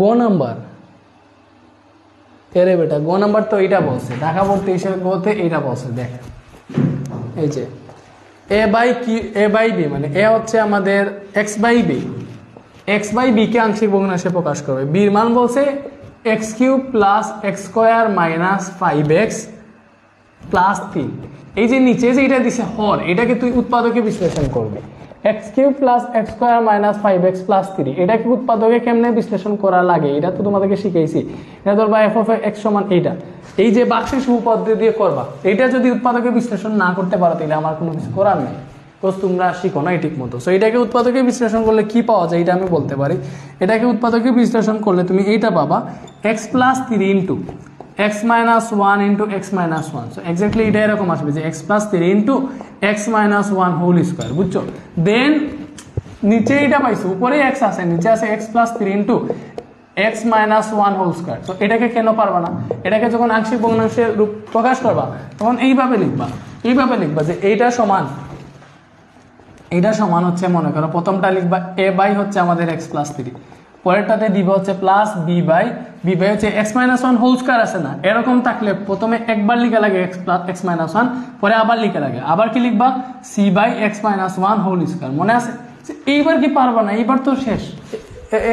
S2: গ নাম্বার তেরে বেটা, গ নাম্বার তো এইটা বলছে, ঢাকা বোর্ড 23-এর গতে এইটা বলছে। দেখ, এই যে এ বাই বি, মানে এ হচ্ছে আমাদের এক্স বাই বি কে আংশিক ভগ্নাংশে প্রকাশ করবে। বির মান বলছে x³ plus x² minus 5x plus 3। এই যে নিচে যে এটা দিছে হর, এটাকে তুই উৎপাদকে বিশ্লেষণ করবি। X cube plus x square minus 5x plus 3, এটাকে উৎপাদকে কেমনে বিশ্লেষণ করা লাগে এটা তো তোমাদেরকে শিখাইছি। এটা ধরবা এফ অফ এক্স সমান এইটা, এই যে বাক্সের উপপাদ্য দিয়ে করবা, এইটা যদি উৎপাদকে বিশ্লেষণ না করতে পারো তাহলে আমার কোনো কিছু করার নেই, বিকজ তোমরা শিখো না ঠিক মতো। সো এটাকে উৎপাদকে বিশ্লেষণ করলে কি পাওয়া যায় এটা আমি বলতে পারি। এটাকে উৎপাদকে বিশ্লেষণ করলে তুমি এইটা পাবা x plus 3 into x minus 1 into x minus 1, so exactly এটা এরকম আসবে যে x plus 3 into x minus 1 whole square, বুঝছো? দেন নিচে এটা পাইছো, উপরে x আছে, নিচে আছে x plus 3 into x minus 1 whole square, so এটাকে কেন পারবা না? এটাকে যখন আংশিক ভগ্নাংশের রূপ প্রকাশ করবা তখন এইভাবে লিখবা যে এইটা সমান হচ্ছে, মনে করো প্রথমটা লিখবা a বাই হচ্ছে আমাদের x plus 3, পরেরটাতে দিবা হচ্ছে প্লাস বি বাই হচ্ছে এক্স মাইনাস 1 হোল স্কয়ার আছে না, এরকম থাকলে প্রথমে একবার লিখা লাগে এক্স মাইনাস 1, পরে আবার লিখা লাগে, আবার কি লিখবা C by X minus 1 whole square, মনে আছে? এইবার কি পারবা না? এইবার তো শেষ,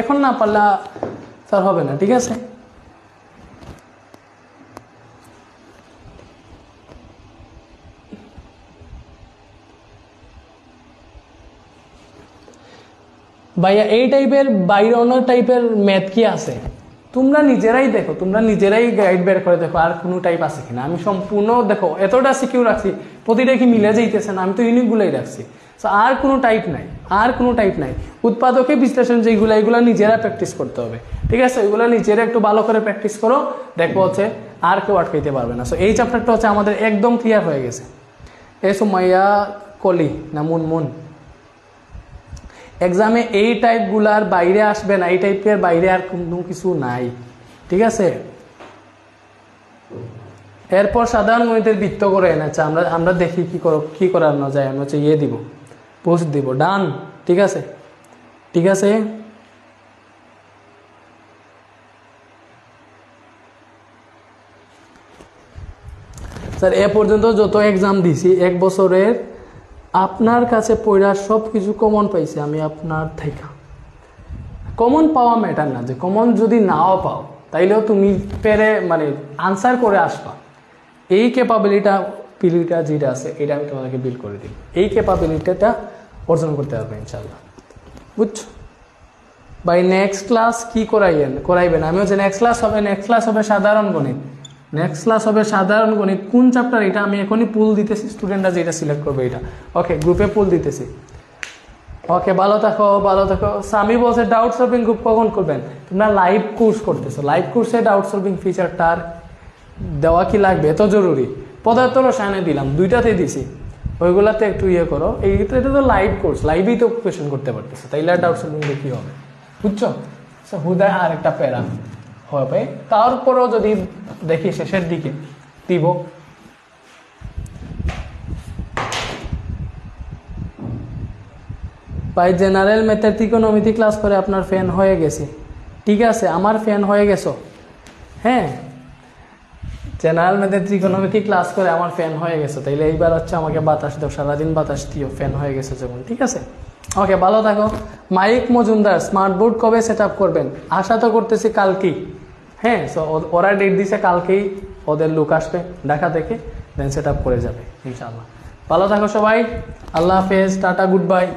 S2: এখন না পারলে স্যার হবে না, ঠিক আছে? ভাইয়া এই টাইপের বাইরে অন্য টাইপের ম্যাথ কি আছে তোমরা নিজেরাই দেখো, তোমরা নিজেরাই গাইড বের করে দেখো আর কোনো টাইপ আছে কিনা। আমি সম্পূর্ণ দেখো এতটা সিকিউর রাখছি, প্রতিটা কি মিলে যাইতেছে না, আমি তো ইউনিকগুলাই রাখছি। আর কোনো টাইপ নাই, উৎপাদকে বিশ্লেষণ যেগুলো এগুলো নিজেরা প্র্যাকটিস করতে হবে, ঠিক আছে? ওইগুলো নিজেরা একটু ভালো করে প্র্যাকটিস করো, দেখবো হচ্ছে আর কেউ আটকাইতে পারবে না। সো এই চ্যাপ্টারটা হচ্ছে আমাদের একদম ক্লিয়ার হয়ে গেছে। এই সুমাইয়া কলি না মুনমুন, এক্সামে এই টাইপগুলার বাইরে আসবে না, এই টাইপের বাইরে আর কোনো কিছু নাই, ঠিক আছে? এরপর সাধারণ গণিতের বৃত্ত করে এনেছে, আমরা দেখি কি করানো যায়। আমি হচ্ছে দিব, পোস্ট দিব, ডান, ঠিক আছে? স্যার এ পর্যন্ত যত এক্সাম দিছি এক বছরের, আপনার কাছে পড়ার সব কিছু কমন পাইছি আমি আপনার থেকে। কমন পাওয়া ম্যাটার না, যে কমন যদি নাও পাও তাইলেও তুমি পেরে মানে আনসার করে আসবা। এই ক্যাপাবিলিটিটা যেটা আছে এটা আমি তোমাদেরকে বিল্ড করে দিই, এই ক্যাপাবিলিটিটা অর্জন করতে পারবে ইনশাল্লাহ, বুঝছো? বাই নেক্সট ক্লাস কি করাইবেন? আমি হচ্ছে নেক্সট ক্লাস হবে সাধারণ গণিত। কোন চ্যাপ্টার এটা আমি এখনই পুল দিতেছি, স্টুডেন্টরা যেটা সিলেক্ট করবে এটা। ওকে, গ্রুপে পুল দিতেছি। ওকে, ভালো থাকো। সামি বলছে ডাউট সলভিং গ্রুপ কখন করবেন? তোমরা লাইভ কোর্স করতেছো, লাইভ কোর্সে ডাউট সলভিং ফিচারটার দেওয়া কি লাগবে? এত জরুরি? পদার্থ রসায়নে দিলাম, দুইটাতে দিছি, ওইগুলাতে একটু করো। এটা তো লাইভ কোর্স, লাইভেই তো কোয়েশন করতে পারতেছে, তাইলে আর ডাউট সলভিং কি হবে, বুঝছো? হুদায় আর একটা প্যারা হবে, তারপরেও যদি দেখি শেষের দিকে দিব। ভাই জেনারেল ম্যাথের ত্রিকোণমিতি ক্লাস করে আপনার ফ্যান হয়ে গেছি, ঠিক আছে? আমার ফ্যান হয়ে গেছো, হ্যাঁ? জেনারেল ম্যাথের ত্রিকোণমিতি ক্লাস করে আমার ফ্যান হয়ে গেছো, তাইলে এইবার হচ্ছে আমাকে বাতাস দাও, সারাদিন বাতাস দিও, ফ্যান হয়ে গেছে যখন, ঠিক আছে? ওকে, ভালো থাকো। মাইক মজুমদার স্মার্ট বোর্ড কবে সেট আপ করবেন? আশা তো করতেছি কালকেই, হ্যাঁ? সো ওরা ডেট দিছে, কালকেই ওদের লোক আসবে ঢাকা থেকে, দেন সেট আপ করে যাবে ইনশাআল্লাহ। ভালো থাকো সবাই, আল্লাহ হাফেজ, টাটা, গুড বাই।